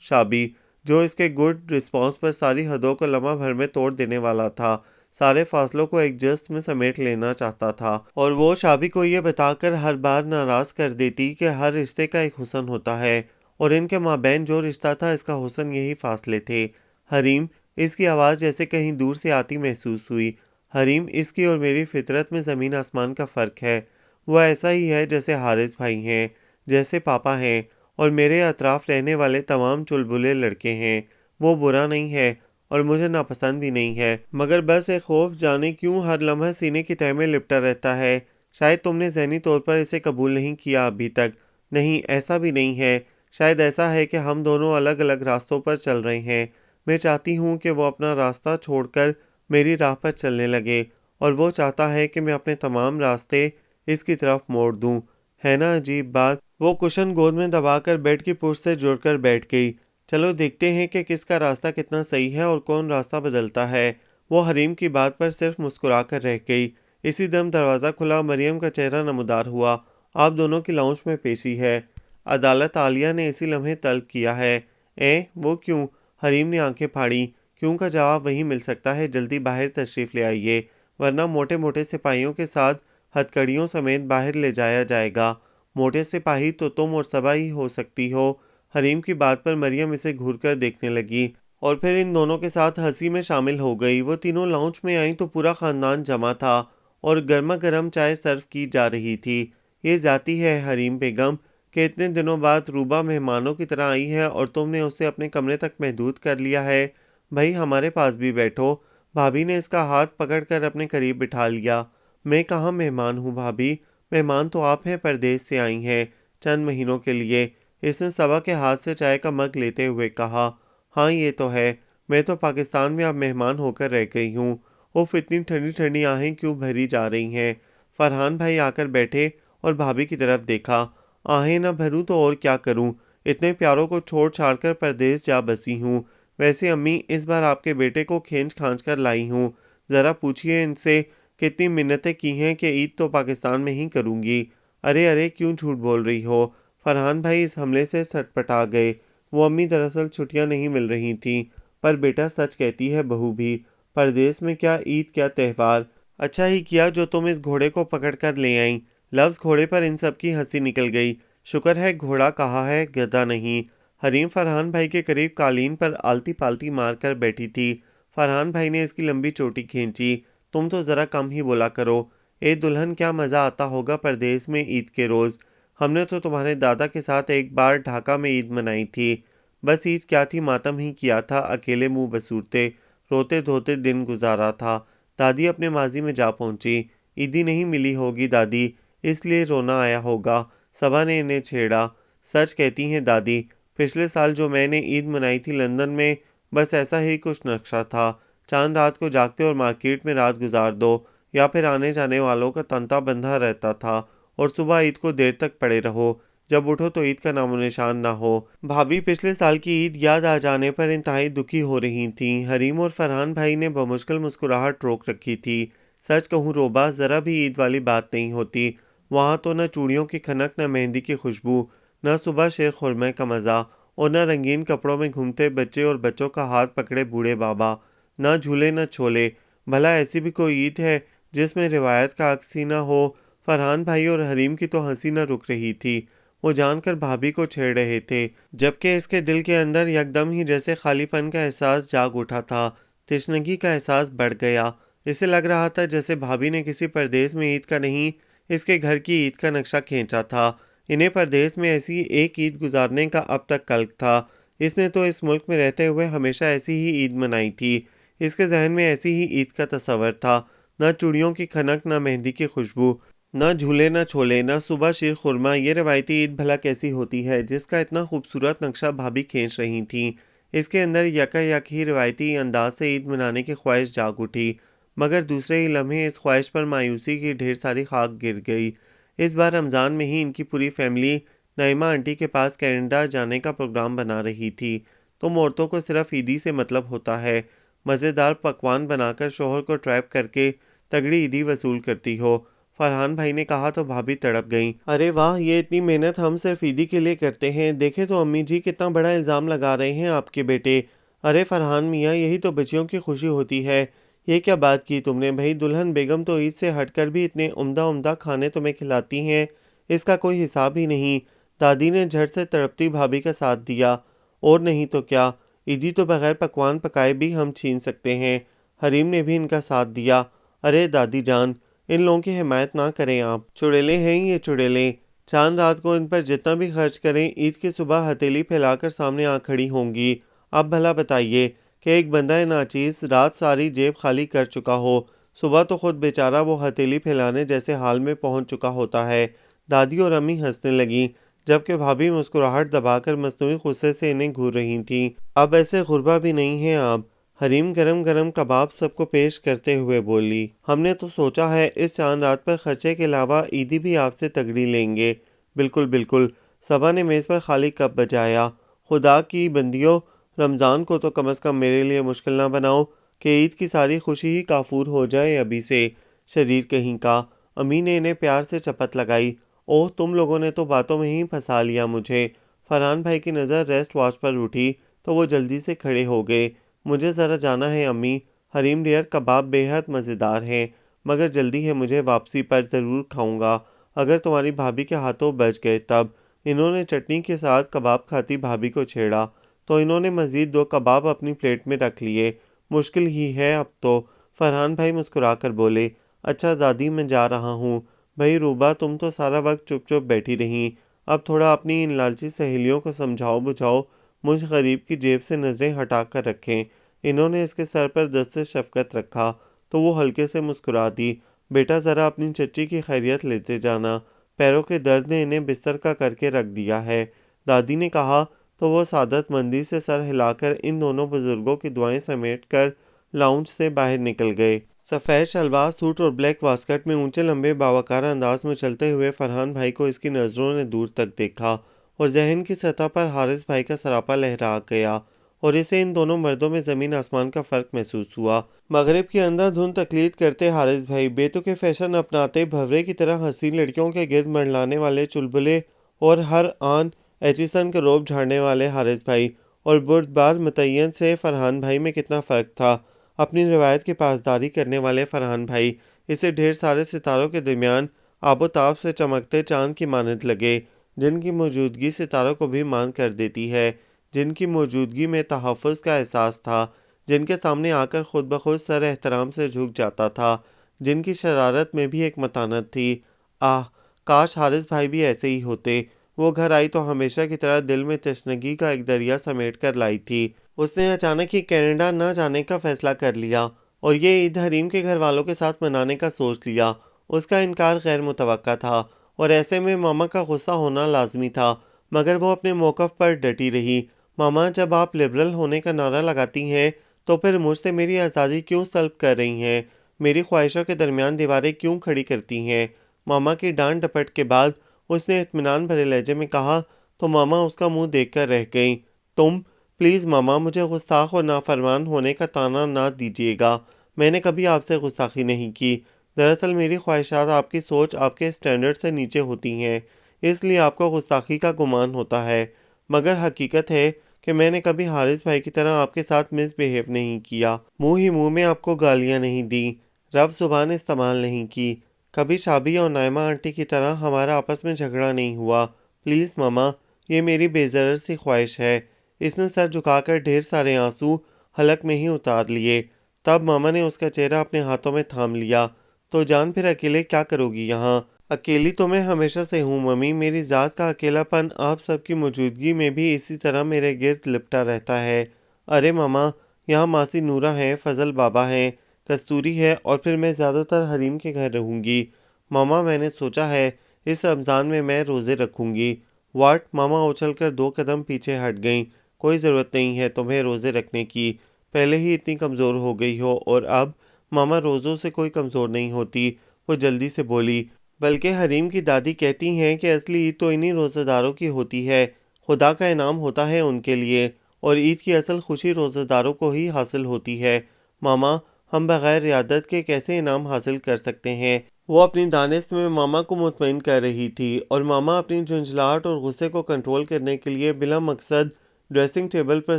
شابی، جو اس کے گڈ رسپانس پر ساری حدوں کو لمحہ بھر میں توڑ دینے والا تھا، سارے فاصلوں کو ایک جست میں سمیٹ لینا چاہتا تھا، اور وہ شابی کو یہ بتا کر ہر بار ناراض کر دیتی کہ ہر رشتے کا ایک حسن ہوتا ہے، اور ان کے مابین جو رشتہ تھا اس کا حسن یہی فاصلے تھے۔ حریم، اس کی آواز جیسے کہیں دور سے آتی محسوس ہوئی۔ حریم، اس کی اور میری فطرت میں زمین آسمان کا فرق ہے۔ وہ ایسا ہی ہے جیسے حارث بھائی ہیں، جیسے پاپا ہیں، اور میرے اطراف رہنے والے تمام چلبلے لڑکے ہیں۔ وہ برا نہیں ہے اور مجھے ناپسند بھی نہیں ہے، مگر بس ایک خوف جانے کیوں ہر لمحہ سینے کی تہہ میں لپٹا رہتا ہے۔ شاید تم نے ذہنی طور پر اسے قبول نہیں کیا ابھی تک۔ نہیں، ایسا بھی نہیں ہے۔ شاید ایسا ہے کہ ہم دونوں الگ الگ راستوں پر چل رہے ہیں۔ میں چاہتی ہوں کہ وہ اپنا راستہ چھوڑ کر میری راہ پر چلنے لگے، اور وہ چاہتا ہے کہ میں اپنے تمام راستے اس کی طرف موڑ دوں۔ ہے نا عجیب بات؟ وہ کشن گود میں دبا کر بیڈ کی پشت سے جڑ کر بیٹھ گئی۔ چلو دیکھتے ہیں کہ کس کا راستہ کتنا صحیح ہے اور کون راستہ بدلتا ہے۔ وہ حریم کی بات پر صرف مسکرا کر رہ گئی۔ اسی دم دروازہ کھلا، مریم کا چہرہ نمودار ہوا۔ آپ دونوں کی لاؤنج میں پیشی ہے۔ عدالت عالیہ نے اسی لمحے طلب کیا ہے۔ وہ کیوں؟ حریم نے آنکھیں پھاڑی۔ کیوں کا جواب وہی مل سکتا ہے، جلدی باہر تشریف لے آئیے، ورنہ موٹے موٹے سپاہیوں کے ساتھ ہتکڑیوں سمیت باہر لے جایا جائے گا۔ موٹے سپاہی تو تم اور صبا ہی ہو سکتی ہو۔ حریم کی بات پر مریم اسے گھور کر دیکھنے لگی اور پھر ان دونوں کے ساتھ ہنسی میں شامل ہو گئی۔ وہ تینوں لاؤنج میں آئیں تو پورا خاندان جمع تھا اور گرما گرم چائے سرو کی جا رہی تھی۔ یہ ذاتی ہے حریم بیگم کہ اتنے دنوں بعد روبا مہمانوں کی طرح آئی ہے اور تم نے اسے اپنے کمرے تک محدود کر لیا ہے۔ بھائی ہمارے پاس بھی بیٹھو۔ بھابھی نے اس کا ہاتھ پکڑ کر اپنے قریب بٹھا لیا۔ میں کہاں مہمان ہوں بھابھی، مہمان تو آپ ہیں، پردیس سے آئی ہیں چند مہینوں کے لیے۔ اس نے صبا کے ہاتھ سے چائے کا مگ لیتے ہوئے کہا۔ ہاں یہ تو ہے، میں تو پاکستان میں اب مہمان ہو کر رہ گئی ہوں۔ اف اتنی ٹھنڈی ٹھنڈی آہیں کیوں بھری جا رہی ہیں۔ فرحان بھائی آ کر بیٹھے اور بھابھی کی طرف دیکھا۔ آہیں نہ بھروں تو اور کیا کروں، اتنے پیاروں کو چھوڑ چھاڑ کر پردیس جا بسی ہوں۔ ویسے امی اس بار آپ کے بیٹے کو کھینچ کھانچ کر لائی ہوں، ذرا پوچھئے ان سے کتنی منتیں کی ہیں کہ عید تو پاکستان میں ہی کروں گی۔ ارے کیوں جھوٹ بول رہی ہو؟ فرحان بھائی اس حملے سے سٹپٹا گئے۔ وہ امی دراصل چھٹیاں نہیں مل رہی تھیں، پر بیٹا سچ کہتی ہے بہو بھی، پردیس میں کیا عید کیا تہوار۔ اچھا ہی کیا جو تم اس گھوڑے کو پکڑ کر لے آئیں۔ لفظ گھوڑے پر ان سب کی ہنسی نکل گئی۔ شکر ہے گھوڑا کہا ہے، گدھا نہیں۔ حریم فرحان بھائی کے قریب قالین پر آلتی پالتی مار کر بیٹھی تھی۔ فرحان بھائی نے اس کی لمبی چوٹی کھینچی۔ تم تو ذرا کم ہی بولا کرو۔ اے دلہن کیا مزہ آتا ہوگا پردیس میں عید کے روز۔ ہم نے تو تمہارے دادا کے ساتھ ایک بار ڈھاکہ میں عید منائی تھی، بس عید کیا تھی ماتم ہی کیا تھا، اکیلے منہ بسورتے روتے دھوتے دن گزارا تھا۔ دادی اپنے ماضی میں جا پہنچی۔ عیدی نہیں ملی ہوگی دادی، اس لیے رونا آیا ہوگا، صبا نے انہیں چھیڑا۔ سچ کہتی ہیں دادی، پچھلے سال جو میں نے عید منائی تھی لندن میں، بس ایسا ہی کچھ نقشہ تھا۔ چاند رات کو جاگتے اور مارکیٹ میں رات گزار دو، یا پھر آنے جانے والوں کا تنتا بندھا رہتا تھا، اور صبح عید کو دیر تک پڑے رہو، جب اٹھو تو عید کا نام و نشان نہ ہو۔ بھابھی پچھلے سال کی عید یاد آ جانے پر انتہائی دکھی ہو رہی تھیں۔ حریم اور فرحان بھائی نے بمشکل مسکراہٹ روک رکھی تھی۔ سچ کہوں روبا، ذرا بھی عید والی بات نہیں ہوتی وہاں تو، نہ چوڑیوں کی کھنک، نہ مہندی کی خوشبو، نہ صبح شیر خورمے کا مزہ، اور نہ رنگین کپڑوں میں گھومتے بچے اور بچوں کا ہاتھ پکڑے بوڑھے بابا، نہ جھولے نہ چھولے۔ بھلا ایسی بھی کوئی عید ہے جس میں روایت کا عکس ہی نہ ہو؟ فرحان بھائی اور حریم کی تو ہنسی نہ رک رہی تھی۔ وہ جان کر بھابھی کو چھیڑ رہے تھے، جبکہ اس کے دل کے اندر یکدم ہی جیسے خالی پن کا احساس جاگ اٹھا تھا، تشنگی کا احساس بڑھ گیا۔ اسے لگ رہا تھا جیسے بھابھی نے کسی پردیس میں عید کا نہیں، اس کے گھر کی عید کا نقشہ کھینچا تھا۔ انہیں پردیس میں ایسی ایک عید گزارنے کا اب تک کلک تھا۔ اس نے تو اس ملک میں رہتے ہوئے ہمیشہ ایسی ہی عید منائی تھی۔ اس کے ذہن میں ایسی ہی عید کا تصور تھا، نہ چوڑیوں کی کھنک، نہ مہندی کی خوشبو، نہ جھولے نہ چھولے، نہ صبح شیر خورما۔ یہ روایتی عید بھلا کیسی ہوتی ہے جس کا اتنا خوبصورت نقشہ بھابھی کھینچ رہی تھیں؟ اس کے اندر یکا یک ہی روایتی انداز سے عید منانے کی خواہش جاگ اٹھی، مگر دوسرے ہی لمحے اس خواہش پر مایوسی کی ڈھیر ساری خاک گر گئی۔ اس بار رمضان میں ہی ان کی پوری فیملی نعیمہ آنٹی کے پاس کینیڈا جانے کا پروگرام بنا رہی تھی۔ تم عورتوں کو صرف عیدی سے مطلب ہوتا ہے، مزیدار پکوان بنا کر شوہر کو ٹریپ کر کے تگڑی عیدی وصول کرتی ہو۔ فرحان بھائی نے کہا تو بھابھی تڑپ گئیں۔ ارے واہ، یہ اتنی محنت ہم صرف عیدی کے لیے کرتے ہیں، دیکھیں تو امی جی کتنا بڑا الزام لگا رہے ہیں آپ کے بیٹے۔ ارے فرحان میاں، یہی تو بچیوں کی خوشی ہوتی ہے۔ یہ کیا بات کی تم نے بھائی؟ دلہن بیگم تو عید سے ہٹ کر بھی اتنے عمدہ عمدہ کھانے تمہیں کھلاتی ہیں، اس کا کوئی حساب ہی نہیں۔ دادی نے جھٹ سے تڑپتی بھابھی کا ساتھ دیا۔ اور نہیں تو کیا، عیدی تو بغیر پکوان پکائے بھی ہم چھین سکتے ہیں۔ حریم نے بھی ان کا ساتھ دیا۔ ارے دادی جان، ان لوگوں کی حمایت نہ کریں آپ، چڑیلے ہیں یہ چڑیلے۔ چاند رات کو ان پر جتنا بھی خرچ کریں، عید کی صبح ہتھیلی پھیلا کر سامنے آ کھڑی ہوں گی۔ اب بھلا بتائیے کہ ایک بندہ ناچیز رات ساری جیب خالی کر چکا ہو، صبح تو خود بیچارہ وہ ہتھیلی پھیلانے جیسے حال میں پہنچ چکا ہوتا ہے۔ دادی اور امی ہنسنے لگیں، جبکہ بھابھی مسکراہٹ دبا کر مصنوعی غصے سے انہیں گھور رہی تھیں۔ اب ایسے غربا بھی نہیں ہیں آپ۔ حریم گرم گرم کباب سب کو پیش کرتے ہوئے بولی۔ ہم نے تو سوچا ہے اس چاند رات پر خرچے کے علاوہ عیدی بھی آپ سے تگڑی لیں گے۔ بالکل بالکل، صبا نے میز پر خالی کپ بجایا۔ خدا کی بندیوں، رمضان کو تو کم از کم میرے لیے مشکل نہ بناؤ کہ عید کی ساری خوشی ہی کافور ہو جائے ابھی سے۔ شریر کہیں کا۔ امی نے انہیں پیار سے چپت لگائی۔ اوہ تم لوگوں نے تو باتوں میں ہی پھنسا لیا مجھے۔ فرحان بھائی کی نظر ریسٹ واچ پر اٹھی تو وہ جلدی سے کھڑے ہو گئے۔ مجھے ذرا جانا ہے امی، حریم ڈیئر کباب بے حد مزیدار ہیں، مگر جلدی ہے، مجھے واپسی پر ضرور کھاؤں گا اگر تمہاری بھابھی کے ہاتھوں بچ گئے تب۔ انہوں نے چٹنی کے ساتھ کباب کھاتی بھابھی کو چھیڑا تو انہوں نے مزید 2 کباب اپنی پلیٹ میں رکھ لیے۔ مشکل ہی ہے اب تو، فرحان بھائی مسکرا کر بولے۔ اچھا دادی میں جا رہا ہوں۔ بھائی روبا تم تو سارا وقت چپ چپ بیٹھی رہیں، اب تھوڑا اپنی ان لالچی سہیلیوں کو سمجھاؤ بجھاؤ، مجھ غریب کی جیب سے نظریں ہٹا کر رکھیں۔ انہوں نے اس کے سر پر دست شفقت رکھا تو وہ ہلکے سے مسکرا دی۔ بیٹا ذرا اپنی چچی کی خیریت لیتے جانا، پیروں کے درد نے انہیں بستر کا کر کے رکھ دیا ہے، دادی نے کہا تو وہ سعادت مندی سے سر ہلا کر ان دونوں بزرگوں کی دعائیں سمیٹ کر لاؤنج سے باہر نکل گئے۔ سفید شلوار سوٹ اور بلیک واسکٹ میں اونچے لمبے باوقار انداز میں چلتے ہوئے فرحان بھائی کو اس کی نظروں نے دور تک دیکھا اور ذہن کی سطح پر حارث بھائی کا سراپا لہرا گیا اور اسے ان دونوں مردوں میں زمین آسمان کا فرق محسوس ہوا۔ مغرب کی اندھا دھند تقلید کرتے حارث بھائی، بیتوکے فیشن اپناتے بھورے کی طرح حسین لڑکیوں کے گرد منڈلانے والے چلبلے اور ہر آن ایچیسن کا روب جھاڑنے والے حارث بھائی اور بردبار متعین سے فرحان بھائی میں کتنا فرق تھا۔ اپنی روایت کی پاسداری کرنے والے فرحان بھائی اسے ڈھیر سارے ستاروں کے درمیان آب و تاب سے چمکتے چاند کی مانند لگے، جن کی موجودگی ستاروں کو بھی ماند کر دیتی ہے، جن کی موجودگی میں تحفظ کا احساس تھا، جن کے سامنے آ کر خود بخود سر احترام سے جھک جاتا تھا، جن کی شرارت میں بھی ایک متانت تھی۔ آہ کاش حارث بھائی بھی ایسے ہی ہوتے۔ وہ گھر آئی تو ہمیشہ کی طرح دل میں تشنگی کا ایک دریا سمیٹ کر لائی تھی۔ اس نے اچانک ہی کینیڈا نہ جانے کا فیصلہ کر لیا اور یہ عید حریم کے گھر والوں کے ساتھ منانے کا سوچ لیا۔ اس کا انکار غیر متوقع تھا اور ایسے میں ماما کا غصہ ہونا لازمی تھا، مگر وہ اپنے موقف پر ڈٹی رہی۔ ماما جب آپ لبرل ہونے کا نعرہ لگاتی ہیں تو پھر مجھ سے میری آزادی کیوں سلب کر رہی ہیں؟ میری خواہشوں کے درمیان دیواریں کیوں کھڑی کرتی ہیں؟ ماما کی ڈانٹ ڈپٹ کے بعد اس نے اطمینان بھرے لہجے میں کہا تو ماما اس کا منہ دیکھ کر رہ گئیں۔ تم پلیز ماما مجھے گستاخ اور نافرمان ہونے کا طعنہ نہ دیجیے گا، میں نے کبھی آپ سے گستاخی نہیں کی، دراصل میری خواہشات آپ کی سوچ آپ کے اسٹینڈرڈ سے نیچے ہوتی ہیں، اس لیے آپ کو گستاخی کا گمان ہوتا ہے، مگر حقیقت ہے کہ میں نے کبھی حارث بھائی کی طرح آپ کے ساتھ مس بہیو نہیں کیا، منہ ہی منہ میں آپ کو گالیاں نہیں دیں، رف زبان استعمال نہیں کی، کبھی شابی اور نائمہ آنٹی کی طرح ہمارا آپس میں جھگڑا نہیں ہوا، پلیز ماما یہ میری بے ضرر سی خواہش ہے۔ اس نے سر جھکا کر ڈھیر سارے آنسو حلق میں ہی اتار لیے۔ تب ماما نے اس کا چہرہ اپنے ہاتھوں میں تھام لیا۔ تو جان پھر اکیلے کیا کرو گی یہاں؟ اکیلی تو میں ہمیشہ سے ہوں ممی، میری ذات کا اکیلا پن آپ سب کی موجودگی میں بھی اسی طرح میرے گرد لپٹا رہتا ہے۔ ارے ماما یہاں ماسی نورہ ہیں، فضل بابا ہیں، کستوری ہے اور پھر میں زیادہ تر حریم کے گھر رہوں گی۔ ماما میں نے سوچا ہے اس رمضان میں روزے رکھوں گی۔ واٹ؟ ماما اچھل کر 2 قدم پیچھے ہٹ گئیں۔ کوئی ضرورت نہیں ہے تمہیں روزے رکھنے کی، پہلے ہی اتنی کمزور ہو گئی ہو، اور اب ماما روزوں سے کوئی کمزور نہیں ہوتی، وہ جلدی سے بولی، بلکہ حریم کی دادی کہتی ہیں کہ اصلی عید تو انہی روزہ داروں کی ہوتی ہے، خدا کا انعام ہوتا ہے ان کے لیے، اور عید کی اصل خوشی روزہ داروں کو ہی حاصل ہوتی ہے۔ ماما ہم بغیر رعایت کے کیسے انعام حاصل کر سکتے ہیں؟ وہ اپنی دانست میں ماما کو مطمئن کر رہی تھی اور ماما اپنی جھنجھلاہٹ اور غصے کو کنٹرول کرنے کے لیے بلا مقصد ڈریسنگ ٹیبل پر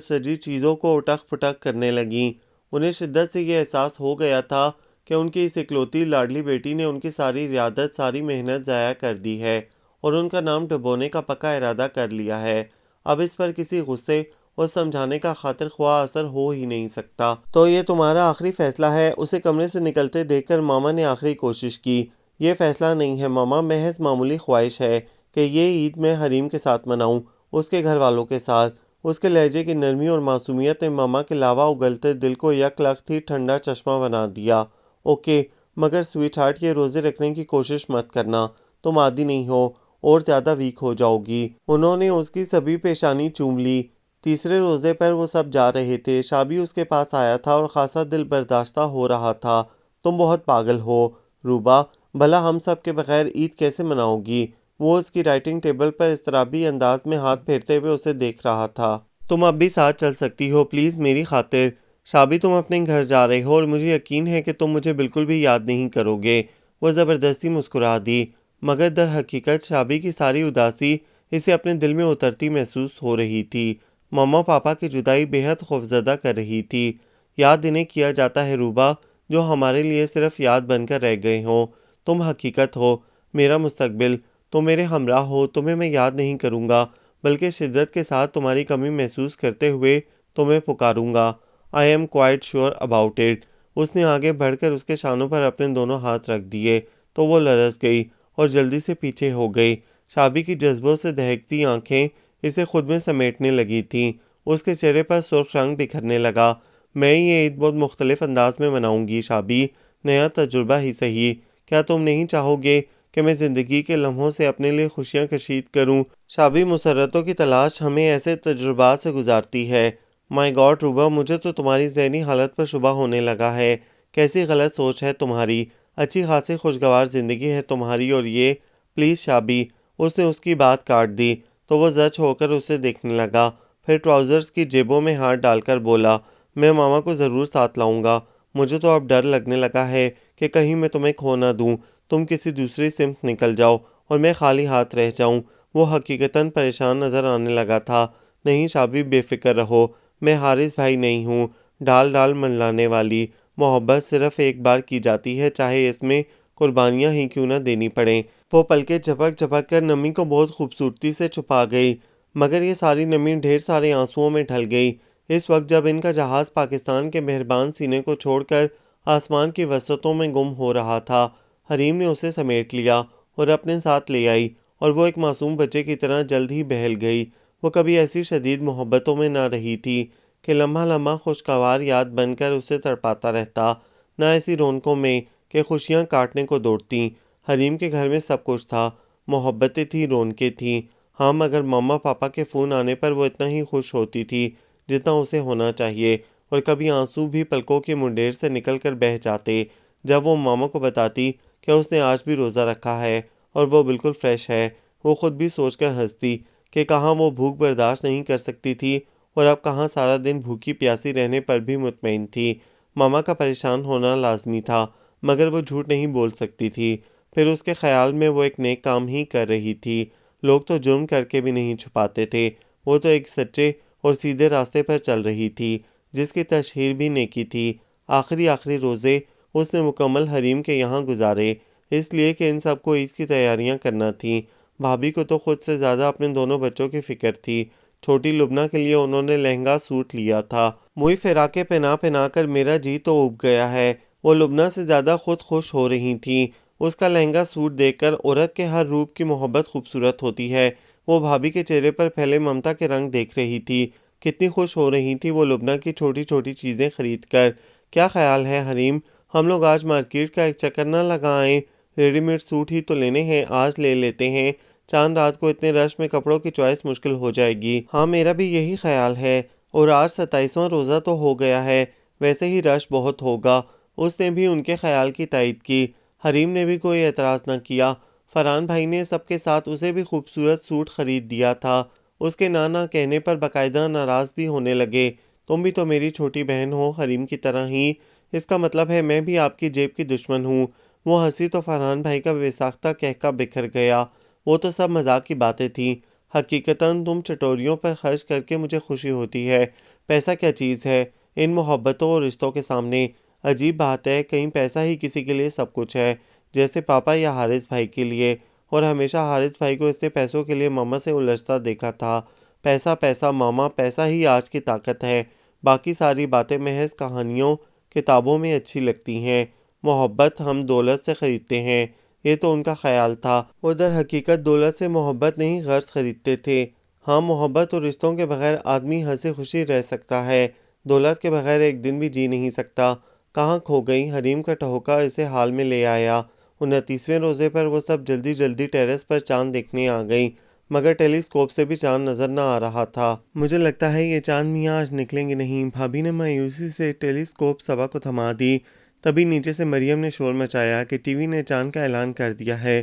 سجی چیزوں کو اٹک پٹک کرنے لگیں۔ انہیں شدت سے یہ احساس ہو گیا تھا کہ ان کی اس اکلوتی لاڈلی بیٹی نے ان کی ساری رعایت، ساری محنت ضائع کر دی ہے اور ان کا نام ڈبونے کا پکا ارادہ کر لیا ہے۔ اب اس پر کسی غصے اور سمجھانے کا خاطر خواہ اثر ہو ہی نہیں سکتا۔ تو یہ تمہارا آخری فیصلہ ہے؟ اسے کمرے سے نکلتے دیکھ کر ماما نے آخری کوشش کی۔ یہ فیصلہ نہیں ہے ماما، محض معمولی خواہش ہے کہ یہ عید میں حریم کے ساتھ مناؤں، اس کے گھر والوں کے ساتھ۔ اس کے لہجے کی نرمی اور معصومیت نے ماما کے لاوا اگلتے دل کو یک لخت ہی ٹھنڈا چشمہ بنا دیا۔ اوکے مگر سویٹ ہارٹ یہ روزے رکھنے کی کوشش مت کرنا، تم عادی نہیں ہو اور زیادہ ویک ہو جاؤ گی۔ انہوں نے اس کی سبھی پیشانی چوم لی۔ تیسرے روزے پر وہ سب جا رہے تھے، شابی اس کے پاس آیا تھا اور خاصا دل برداشتہ ہو رہا تھا۔ تم بہت پاگل ہو روبا، بھلا ہم سب کے بغیر عید کیسے مناؤ گی؟ وہ اس کی رائٹنگ ٹیبل پر اضطرابی انداز میں ہاتھ پھیرتے ہوئے اسے دیکھ رہا تھا۔ تم اب بھی ساتھ چل سکتی ہو، پلیز میری خاطر۔ شابی، تم اپنے گھر جا رہے ہو اور مجھے یقین ہے کہ تم مجھے بالکل بھی یاد نہیں کرو گے۔ وہ زبردستی مسکرا دی، مگر در حقیقت شابی کی ساری اداسی اسے اپنے دل میں اترتی محسوس ہو رہی تھی۔ ماما پاپا کی جدائی بے حد خوفزدہ کر رہی تھی۔ یاد انہیں کیا جاتا ہے روبا، جو ہمارے لیے صرف یاد بن کر رہ گئے ہوں۔ تم حقیقت ہو، میرا مستقبل، تم میرے ہمراہ ہو۔ تمہیں میں یاد نہیں کروں گا، بلکہ شدت کے ساتھ تمہاری کمی محسوس کرتے ہوئے تمہیں پکاروں گا۔ I am quite sure about it۔ اس نے آگے بڑھ کر اس کے شانوں پر اپنے دونوں ہاتھ رکھ دیے تو وہ لرز گئی اور جلدی سے پیچھے ہو گئی۔ شابی کی جذبوں سے دہکتی آنکھیں اسے خود میں سمیٹنے لگی تھیں۔ اس کے چہرے پر سرخ رنگ بکھرنے لگا۔ میں یہ عید بہت مختلف انداز میں مناؤں گی شابی، نیا تجربہ ہی صحیح۔ کیا تم نہیں چاہو گے کہ میں زندگی کے لمحوں سے اپنے لیے خوشیاں کشید کروں؟ شابی، مسرتوں کی تلاش ہمیں ایسے تجربات سے گزارتی ہے۔ مائی گاڈ روبا، مجھے تو تمہاری ذہنی حالت پر شبہ ہونے لگا ہے۔ کیسی غلط سوچ ہے تمہاری۔ اچھی خاصی خوشگوار زندگی ہے تمہاری، اور یہ… پلیز شابی۔ اس نے اس کی بات کاٹ دی تو وہ زچ ہو کر اسے دیکھنے لگا، پھر ٹراؤزرز کی جیبوں میں ہاتھ ڈال کر بولا، میں ماما کو ضرور ساتھ لاؤں گا۔ مجھے تو اب ڈر لگنے لگا ہے کہ کہیں میں تمہیں کھو نہ دوں، تم کسی دوسری سمت نکل جاؤ اور میں خالی ہاتھ رہ جاؤں۔ وہ حقیقتاً پریشان نظر آنے لگا تھا۔ نہیں شابی، بے فکر رہو، میں حارث بھائی نہیں ہوں، ڈال ڈال منڈلانے والی۔ محبت صرف ایک بار کی جاتی ہے، چاہے اس میں قربانیاں ہی کیوں نہ دینی پڑیں۔ وہ پلکیں جھپک جھپک کر نمی کو بہت خوبصورتی سے چھپا گئی، مگر یہ ساری نمی ڈھیر سارے آنسوؤں میں ڈھل گئی۔ اس وقت جب ان کا جہاز پاکستان کے مہربان سینے کو چھوڑ کر آسمان کی وسعتوں میں گم ہو رہا تھا، حریم نے اسے سمیٹ لیا اور اپنے ساتھ لے آئی، اور وہ ایک معصوم بچے کی طرح جلد ہی بہل گئی۔ وہ کبھی ایسی شدید محبتوں میں نہ رہی تھی کہ لمحہ لمحہ خوشگوار یاد بن کر اسے تڑپاتا رہتا، نہ ایسی رونقوں میں کہ خوشیاں کاٹنے کو دوڑتیں۔ حریم کے گھر میں سب کچھ تھا، محبتیں تھیں، رونقیں تھیں، ہاں، مگر ماما پاپا کے فون آنے پر وہ اتنا ہی خوش ہوتی تھی جتنا اسے ہونا چاہیے، اور کبھی آنسو بھی پلکوں کی منڈیر سے نکل کر بہہ جاتے جب وہ ماما کو بتاتی کہ اس نے آج بھی روزہ رکھا ہے اور وہ بالکل فریش ہے۔ وہ خود بھی سوچ کر ہنستی کہ کہاں وہ بھوک برداشت نہیں کر سکتی تھی، اور اب کہاں سارا دن بھوکی پیاسی رہنے پر بھی مطمئن تھی۔ ماما کا پریشان ہونا لازمی تھا، مگر وہ جھوٹ نہیں بول سکتی تھی۔ پھر اس کے خیال میں وہ ایک نیک کام ہی کر رہی تھی۔ لوگ تو جرم کر کے بھی نہیں چھپاتے تھے، وہ تو ایک سچے اور سیدھے راستے پر چل رہی تھی، جس کی تشہیر بھی نیکی تھی۔ آخری روزے اس نے مکمل حریم کے یہاں گزارے، اس لیے کہ ان سب کو عید کی تیاریاں کرنا تھیں۔ بھابھی کو تو خود سے زیادہ اپنے دونوں بچوں کی فکر تھی۔ چھوٹی لبنہ کے لیے انہوں نے لہنگا سوٹ لیا تھا۔ موئی فراقیں پہنا کر میرا جی تو اُب گیا ہے۔ وہ لبنہ سے زیادہ خود خوش ہو رہی تھیں۔ اس کا لہنگا سوٹ دیکھ کر عورت کے ہر روپ کی محبت خوبصورت ہوتی ہے۔ وہ بھابھی کے چہرے پر پھیلے ممتا کے رنگ دیکھ رہی تھی۔ کتنی خوش ہو رہی تھی وہ لبنہ کی چھوٹی چھوٹی چیزیں خرید کر۔ کیا خیال ہے حریم، ہم لوگ آج مارکیٹ کا ایک چکر نہ لگائیں؟ ریڈی میڈ سوٹ ہی تو لینے ہیں، آج لے لیتے ہیں۔ چاند رات کو اتنے رش میں کپڑوں کی چوائس مشکل ہو جائے گی۔ ہاں، میرا بھی یہی خیال ہے، اور آج 27واں روزہ تو ہو گیا ہے، ویسے ہی رش بہت ہوگا۔ اس نے بھی ان کے خیال کی تائید کی۔ حریم نے بھی کوئی اعتراض نہ کیا۔ فرحان بھائی نے سب کے ساتھ اسے بھی خوبصورت سوٹ خرید دیا تھا۔ اس کے نہ کہنے پر باقاعدہ ناراض بھی ہونے لگے۔ تم بھی تو میری چھوٹی بہن ہو، حریم کی طرح ہی، اس کا مطلب ہے میں بھی آپ کی جیب کی دشمن ہوں۔ وہ ہنسی تو فرحان بھائی کا بے ساختہ قہقہ بکھر گیا۔ وہ تو سب مذاق کی باتیں تھیں، حقیقتاً تم چٹوریوں پر خرچ کر کے مجھے خوشی ہوتی ہے۔ پیسہ کیا چیز ہے ان محبتوں اور رشتوں کے سامنے؟ عجیب بات ہے، کہیں پیسہ ہی کسی کے لیے سب کچھ ہے، جیسے پاپا یا حارث بھائی کے لیے۔ اور ہمیشہ حارث بھائی کو اس نے پیسوں کے لیے ماما سے الجھتا دیکھا تھا۔ پیسہ پیسہ ماما، پیسہ ہی آج کی طاقت ہے، باقی ساری باتیں محض کہانیوں کتابوں میں اچھی لگتی ہیں۔ محبت ہم دولت سے خریدتے ہیں، یہ تو ان کا خیال تھا۔ وہ در حقیقت دولت سے محبت نہیں غرض خریدتے تھے۔ ہاں، محبت اور رشتوں کے بغیر آدمی ہنسی خوشی رہ سکتا ہے، دولت کے بغیر ایک دن بھی جی نہیں سکتا۔ کہاں کھو گئی؟ حریم کا ٹھہوکا اسے حال میں لے آیا۔ 29ویں روزے پر وہ سب جلدی جلدی ٹیرس پر چاند دیکھنے آ گئیں، مگر ٹیلی اسکوپ سے بھی چاند نظر نہ آ رہا تھا۔ مجھے لگتا ہے یہ چاند میاں آج نکلیں گے نہیں، بھابھی نے مایوسی سے ٹیلی اسکوپ صبا کو تھما دی۔ تبھی نیچے سے مریم نے شور مچایا کہ ٹی وی نے چاند کا اعلان کر دیا ہے۔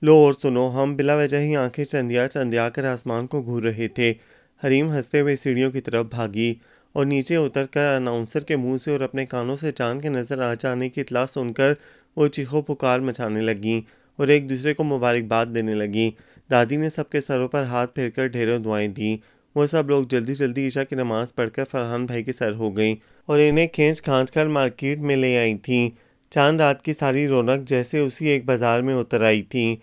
لو اور سنو، ہم بلا وجہ ہی آنکھیں چندیا چندیا کر آسمان کو گھور رہے تھے۔ حریم ہنستے ہوئے سیڑھیوں کی طرف بھاگی اور نیچے اتر کر اناؤنسر کے منہ سے اور اپنے کانوں سے چاند کے نظر آ جانے کی اطلاع سن کر وہ چیخو پکار مچانے لگیں اور ایک دوسرے کو مبارکباد دینے لگیں۔ دادی نے سب کے سروں پر ہاتھ پھیر کر ڈھیروں دعائیں دیں۔ وہ سب لوگ جلدی جلدی عشاء کی نماز پڑھ کر فرحان بھائی کے سر ہو گئیں اور انہیں کھینچ کھانچ کر مارکیٹ میں لے آئی تھیں۔ چاند رات کی ساری رونق جیسے اسی ایک بازار میں اتر آئی تھی۔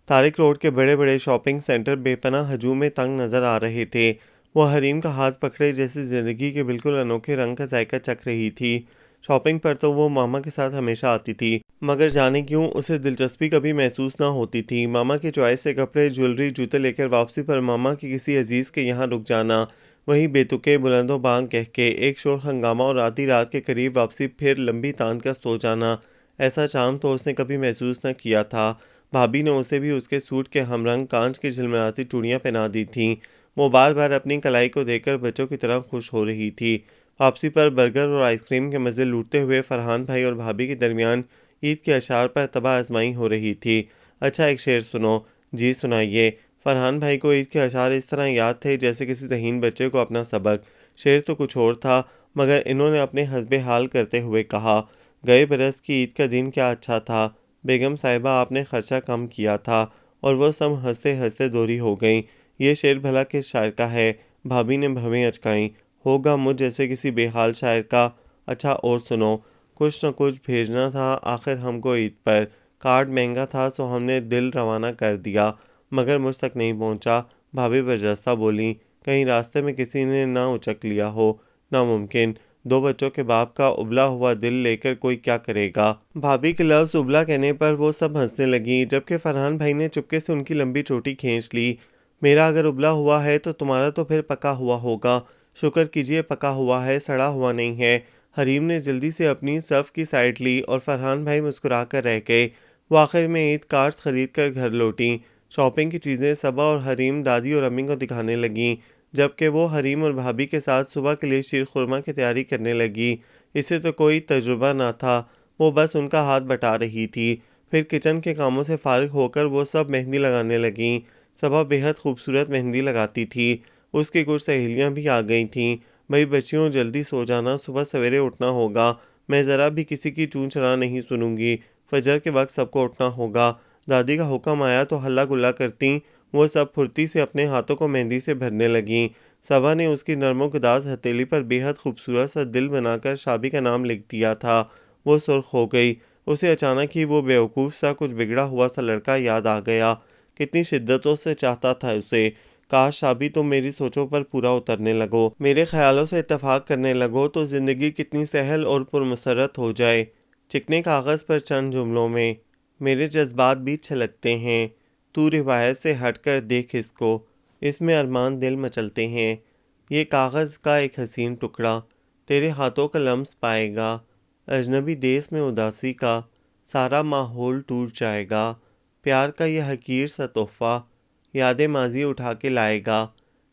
طارق روڈ کے بڑے بڑے شاپنگ سینٹر بے پناہ ہجوم میں تنگ نظر آ رہے تھے۔ وہ حریم کا ہاتھ پکڑے جیسے زندگی کے بالکل انوکھے رنگ کا ذائقہ چکھ رہی تھی۔ شاپنگ پر تو وہ ماما کے ساتھ ہمیشہ آتی تھی، مگر جانے کیوں اسے دلچسپی کبھی محسوس نہ ہوتی تھی۔ ماما کی چوائس سے کپڑے، جویلری، جوتے لے کر واپسی پر ماما کی کسی عزیز کے یہاں رک جانا، وہی بے تکے بلند و بانگ کہہ کے ایک شور ہنگامہ اور آدھی رات کے قریب واپسی، پھر لمبی تان کر سو جانا، ایسا چاند تو اس نے کبھی محسوس نہ کیا تھا۔ بھابھی نے اسے بھی اس کے سوٹ کے ہم رنگ کانچ کی جھلملاتی چوڑیاں پہنا دی تھیں۔ وہ بار بار اپنی کلائی کو دیکھ کر بچوں کی طرح خوش ہو رہی تھی۔ واپسی پر برگر اور آئس کریم کے مزے لوٹتے ہوئے فرحان بھائی اور بھابھی کے درمیان عید کے اشعار پر طبع آزمائی ہو رہی تھی۔ اچھا ایک شعر سنو۔ جی سنائیے۔ فرحان بھائی کو عید کے اشعار اس طرح یاد تھے جیسے کسی ذہین بچے کو اپنا سبق۔ شعر تو کچھ اور تھا، مگر انہوں نے اپنے حسب حال کرتے ہوئے کہا، گئے برس کی عید کا دن کیا اچھا تھا، بیگم صاحبہ آپ نے خرچہ کم کیا تھا، اور وہ سب ہنستے ہنستے دوری ہو گئیں۔ یہ شعر بھلا کس شاعر کا ہے؟ بھابھی نے بھویں اچکائیں۔ ہوگا مجھ جیسے کسی بے حال شاعر کا۔ اچھا اور سنو۔ کچھ نہ کچھ بھیجنا تھا آخر ہم کو عید پر۔ کارڈ مہنگا تھا سو ہم نے دل روانہ کر دیا، مگر مجھ تک نہیں پہنچا۔ بھابھی برجستہ بولیں، کہیں راستے میں کسی نے نہ اچک لیا ہو۔ ناممکن، 2 بچوں کے باپ کا ابلا ہوا دل لے کر کوئی کیا کرے گا۔ بھابھی کے لفظ ابلا کہنے پر وہ سب ہنسنے لگیں، جبکہ فرحان بھائی نے چپکے سے ان کی لمبی چوٹی کھینچ لی۔ میرا اگر ابلا ہوا ہے تو تمہارا تو پھر پکا ہوا ہوگا۔ شکر کیجئے پکا ہوا ہے، سڑا ہوا نہیں ہے۔ حریم نے جلدی سے اپنی صف کی سائڈ لی اور فرحان بھائی مسکرا کر رہ گئے۔ وہ آخر میں عید کارڈز خرید کر گھر لوٹیں۔ شاپنگ کی چیزیں صبا اور حریم دادی اور امی کو دکھانے لگیں، جبکہ وہ حریم اور بھابھی کے ساتھ صبح کے لیے شیر خورما کی تیاری کرنے لگی۔ اسے تو کوئی تجربہ نہ تھا، وہ بس ان کا ہاتھ بٹا رہی تھی۔ پھر کچن کے کاموں سے فارغ ہو کر وہ سب مہندی لگانے لگیں۔ صبا بہت خوبصورت مہندی لگاتی تھی۔ اس کی کچھ سہیلیاں بھی آ گئی تھیں۔ بھئی بچیوں جلدی سو جانا، صبح سویرے اٹھنا ہوگا، میں ذرا بھی کسی کی چون چرا نہیں سنوں گی، فجر کے وقت سب کو اٹھنا ہوگا۔ دادی کا حکم آیا تو ہلہ گلا کرتیں وہ سب پھرتی سے اپنے ہاتھوں کو مہندی سے بھرنے لگیں۔ صبا نے اس کی نرم و گداز ہتھیلی پر بے حد خوبصورت سا دل بنا کر شابی کا نام لکھ دیا تھا۔ وہ سرخ ہو گئی۔ اسے اچانک ہی وہ بیوقوف سا کچھ بگڑا ہوا سا لڑکا یاد آ گیا۔ کتنی شدتوں سے چاہتا تھا اسے، کاش شابی تم میری سوچوں پر پورا اترنے لگو، میرے خیالوں سے اتفاق کرنے لگو تو زندگی کتنی سہل اور پرمسرت ہو جائے۔ چکنے کاغذ پر چند جملوں میں میرے جذبات بھی چھلکتے ہیں، تو روایت سے ہٹ کر دیکھ اس کو، اس میں ارمان دل مچلتے ہیں۔ یہ کاغذ کا ایک حسین ٹکڑا تیرے ہاتھوں کا لمس پائے گا، اجنبی دیس میں اداسی کا سارا ماحول ٹوٹ جائے گا، پیار کا یہ حقیر سا تحفہ یاد ماضی اٹھا کے لائے گا،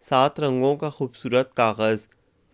7 رنگوں کا خوبصورت کاغذ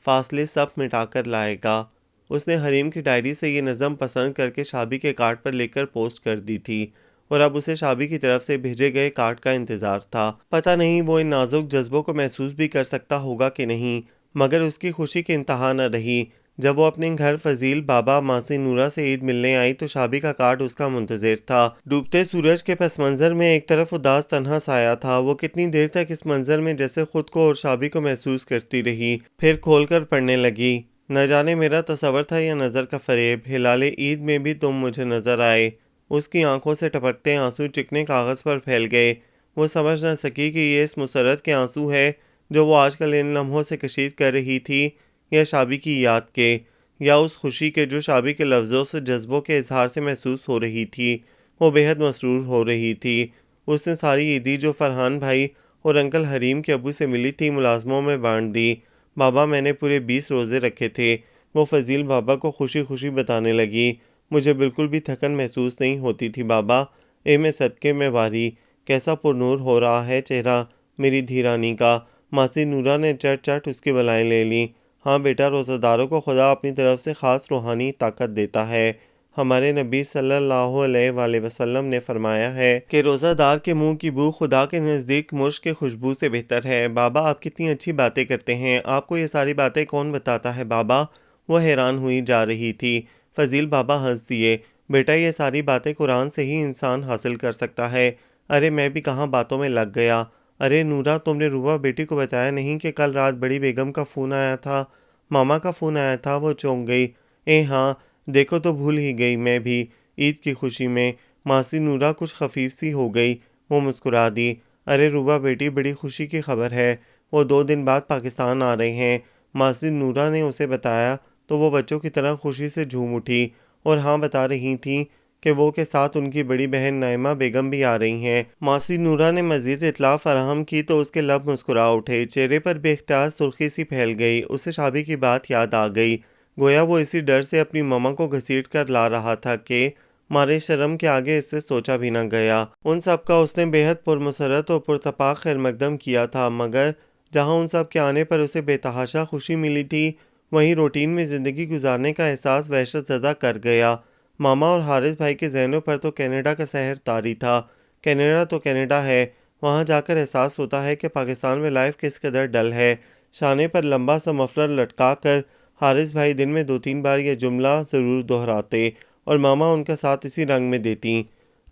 فاصلے سب مٹا کر لائے گا۔ اس نے حریم کی ڈائری سے یہ نظم پسند کر کے شابی کے کارڈ پر لکھ کر پوسٹ کر دی تھی، اور اب اسے شابی کی طرف سے بھیجے گئے کارڈ کا انتظار تھا۔ پتہ نہیں وہ ان نازک جذبوں کو محسوس بھی کر سکتا ہوگا کہ نہیں، مگر اس کی خوشی کی انتہا نہ رہی۔ جب وہ اپنے گھر فضیل بابا ماسی نورا سے عید ملنے آئی تو شابی کا کارڈ اس کا منتظر تھا۔ ڈوبتے سورج کے پس منظر میں ایک طرف اداس تنہا سایہ تھا۔ وہ کتنی دیر تک اس منظر میں جیسے خود کو اور شابی کو محسوس کرتی رہی، پھر کھول کر پڑھنے لگی۔ نہ جانے میرا تصور تھا یا نظر کا فریب، ہلال عید میں بھی تم مجھے نظر آئے۔ اس کی آنکھوں سے ٹپکتے آنسو چکنے کاغذ پر پھیل گئے۔ وہ سمجھ نہ سکی کہ یہ اس مسرت کے آنسو ہے جو وہ آج کل ان لمحوں سے کشید کر رہی تھی، یا شابی کی یاد کے، یا اس خوشی کے جو شابی کے لفظوں سے جذبوں کے اظہار سے محسوس ہو رہی تھی۔ وہ بے حد مسرور ہو رہی تھی۔ اس نے ساری عیدی جو فرحان بھائی اور انکل حریم کے ابو سے ملی تھی ملازموں میں بانٹ دی۔ بابا میں نے پورے 20 روزے رکھے تھے، وہ فضیل بابا کو خوشی خوشی بتانے لگی۔ مجھے بالکل بھی تھکن محسوس نہیں ہوتی تھی بابا، اے میں صدقے میں واری، کیسا پرنور ہو رہا ہے چہرہ میری دھیرانی کا۔ ماسی نورا نے چٹ چٹ اس کی بلائیں لے لیں۔ ہاں بیٹا، روزہ داروں کو خدا اپنی طرف سے خاص روحانی طاقت دیتا ہے۔ ہمارے نبی صلی اللہ علیہ وآلہ وسلم نے فرمایا ہے کہ روزہ دار کے منہ کی بو خدا کے نزدیک مشک کی خوشبو سے بہتر ہے۔ بابا آپ کتنی اچھی باتیں کرتے ہیں، آپ کو یہ ساری باتیں کون بتاتا ہے بابا؟ وہ حیران ہوئی جا رہی تھی۔ فضیل بابا ہنس دیے۔ بیٹا یہ ساری باتیں قرآن سے ہی انسان حاصل کر سکتا ہے۔ ارے میں بھی کہاں باتوں میں لگ گیا۔ ارے نورا تم نے روبا بیٹی کو بتایا نہیں کہ کل رات بڑی بیگم کا فون آیا تھا؟ ماما کا فون آیا تھا؟ وہ چونک گئی۔ ہاں دیکھو تو بھول ہی گئی میں بھی۔ عید کی خوشی میں ماسی نورا کچھ خفیف سی ہو گئی۔ وہ مسکرا دی۔ ارے روبا بیٹی بڑی خوشی کی خبر ہے، وہ 2 دن بعد پاکستان آ رہے ہیں۔ ماسی نورا نے اسے بتایا تو وہ بچوں کی طرح خوشی سے جھوم اٹھی اور ہاں بتا رہی تھیں کہ وہ کے ساتھ ان کی بڑی بہن نائمہ بیگم بھی آ رہی ہیں۔ ماسی نورا نے مزید اطلاع فراہم کی تو اس کے لب مسکرا اٹھے، چہرے پر بے اختیار سرخی سی پھیل گئی۔ اسے شابی کی بات یاد آ گئی، گویا وہ اسی ڈر سے اپنی ماما کو گھسیٹ کر لا رہا تھا کہ مارے شرم کے آگے اس سے سوچا بھی نہ گیا۔ ان سب کا اس نے بے حد پرمسرت اور پرتپاک خیر مقدم کیا تھا، مگر جہاں ان سب کے آنے پر اسے بے تحاشا خوشی ملی تھی، وہیں روٹین میں زندگی گزارنے کا احساس وحشت زدہ کر گیا۔ ماما اور حارث بھائی کے ذہنوں پر تو کینیڈا کا سحر طاری تھا۔ کینیڈا تو کینیڈا ہے، وہاں جا کر احساس ہوتا ہے کہ پاکستان میں لائف کس قدر ڈل ہے۔ شانے پر لمبا سا مفلر لٹکا کر حارث بھائی دن میں 2-3 بار یہ جملہ ضرور دہراتے اور ماما ان کا ساتھ اسی رنگ میں دیتی،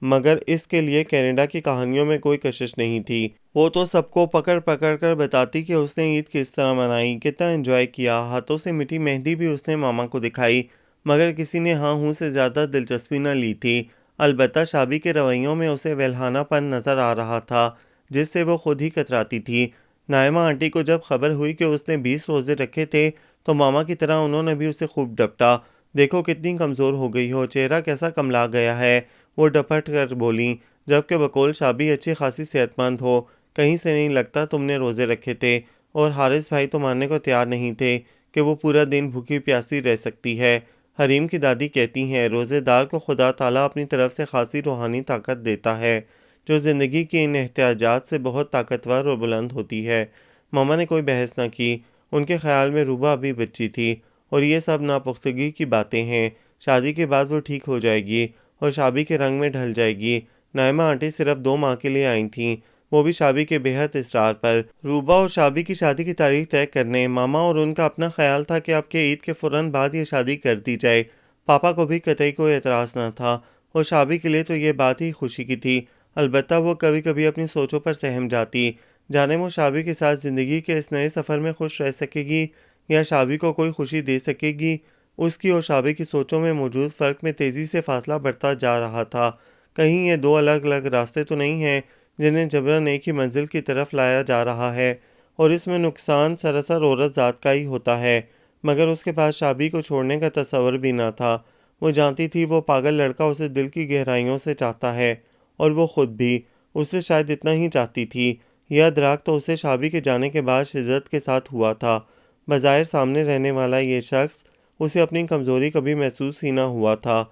مگر اس کے لیے کینیڈا کی کہانیوں میں کوئی کشش نہیں تھی۔ وہ تو سب کو پکڑ پکڑ کر بتاتی کہ اس نے عید کس طرح منائی، کتنا انجوائے کیا۔ ہاتھوں سے مٹی مہندی بھی اس نے ماما کو دکھائی، مگر کسی نے ہاں ہوں سے زیادہ دلچسپی نہ لی تھی۔ البتہ شابی کے رویوں میں اسے ویلہانہ پن نظر آ رہا تھا جس سے وہ خود ہی کتراتی تھی۔ نائمہ آنٹی کو جب خبر ہوئی کہ اس نے 20 روزے رکھے تھے تو ماما کی طرح انہوں نے بھی اسے خوب ڈپٹا۔ دیکھو کتنی کمزور ہو گئی ہو، چہرہ کیسا کملا گیا ہے، وہ ڈپٹ کر بولیں، جبکہ بقول شابی اچھی خاصی صحت مند ہو، کہیں سے نہیں لگتا تم نے روزے رکھے تھے۔ اور حارث بھائی تو ماننے کو تیار نہیں تھے کہ وہ پورا دن بھوکی پیاسی رہ سکتی ہے۔ حریم کی دادی کہتی ہیں روزے دار کو خدا تعالیٰ اپنی طرف سے خاصی روحانی طاقت دیتا ہے جو زندگی کی ان احتیاجات سے بہت طاقتور اور بلند ہوتی ہے۔ ماما نے کوئی بحث نہ کی، ان کے خیال میں روبا ابھی بچی تھی اور یہ سب ناپختگی کی باتیں ہیں، شادی کے بعد وہ ٹھیک ہو جائے گی اور شابی کے رنگ میں ڈھل جائے گی۔ نائمہ آنٹی صرف 2 ماہ کے لیے آئی تھیں، وہ بھی شابی کے بے حد اصرار پر، روبا اور شابی کی شادی کی تاریخ طے کرنے۔ ماما اور ان کا اپنا خیال تھا کہ اب کے عید کے فوراً بعد یہ شادی کر دی جائے۔ پاپا کو بھی قطعی کوئی اعتراض نہ تھا اور شابی کے لیے تو یہ بات ہی خوشی کی تھی۔ البتہ وہ کبھی کبھی اپنی سوچوں پر سہم جاتی، جانے وہ شابی کے ساتھ زندگی کے اس نئے سفر میں خوش رہ سکے گی یا شابی کو کوئی خوشی دے سکے گی۔ اس کی اور شابی کی سوچوں میں موجود فرق میں تیزی سے فاصلہ بڑھتا جا رہا تھا۔ کہیں یہ 2 الگ الگ راستے تو نہیں ہیں جنہیں جبراً ایک ہی منزل کی طرف لایا جا رہا ہے، اور اس میں نقصان سراسر عورت ذات کا ہی ہوتا ہے۔ مگر اس کے پاس شابی کو چھوڑنے کا تصور بھی نہ تھا۔ وہ جانتی تھی وہ پاگل لڑکا اسے دل کی گہرائیوں سے چاہتا ہے، اور وہ خود بھی اسے شاید اتنا ہی چاہتی تھی۔ یہ ادراک تو اسے شابی کے جانے کے بعد شدت کے ساتھ ہوا تھا۔ بظاہر سامنے رہنے والا یہ شخص اسے اپنی کمزوری کبھی محسوس ہی نہ ہوا تھا،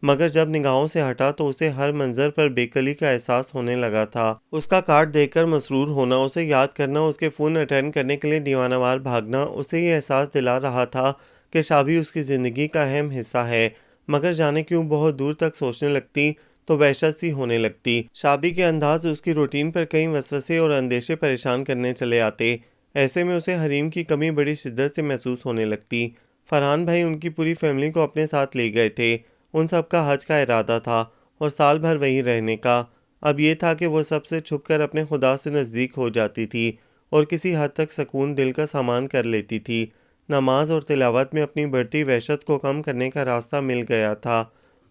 مگر جب نگاہوں سے ہٹا تو اسے ہر منظر پر بیکلی کا احساس ہونے لگا تھا۔ اس کا کارڈ دیکھ کر مسرور ہونا، اسے یاد کرنا، اس کے فون اٹینڈ کرنے کے لیے دیوانہ وار بھاگنا اسے یہ احساس دلا رہا تھا کہ شابی اس کی زندگی کا اہم حصہ ہے۔ مگر جانے کیوں بہت دور تک سوچنے لگتی تو وحشت سی ہونے لگتی۔ شابی کے انداز اس کی روٹین پر کئی وسوسے اور اندیشے پریشان کرنے چلے آتے۔ ایسے میں اسے حریم کی کمی بڑی شدت سے محسوس ہونے لگتی۔ فرحان بھائی ان کی پوری فیملی کو اپنے ساتھ لے گئے تھے۔ ان سب کا حج کا ارادہ تھا اور سال بھر وہیں رہنے کا۔ اب یہ تھا کہ وہ سب سے چھپ کر اپنے خدا سے نزدیک ہو جاتی تھی اور کسی حد تک سکون دل کا سامان کر لیتی تھی۔ نماز اور تلاوت میں اپنی بڑھتی وحشت کو کم کرنے کا راستہ مل گیا تھا۔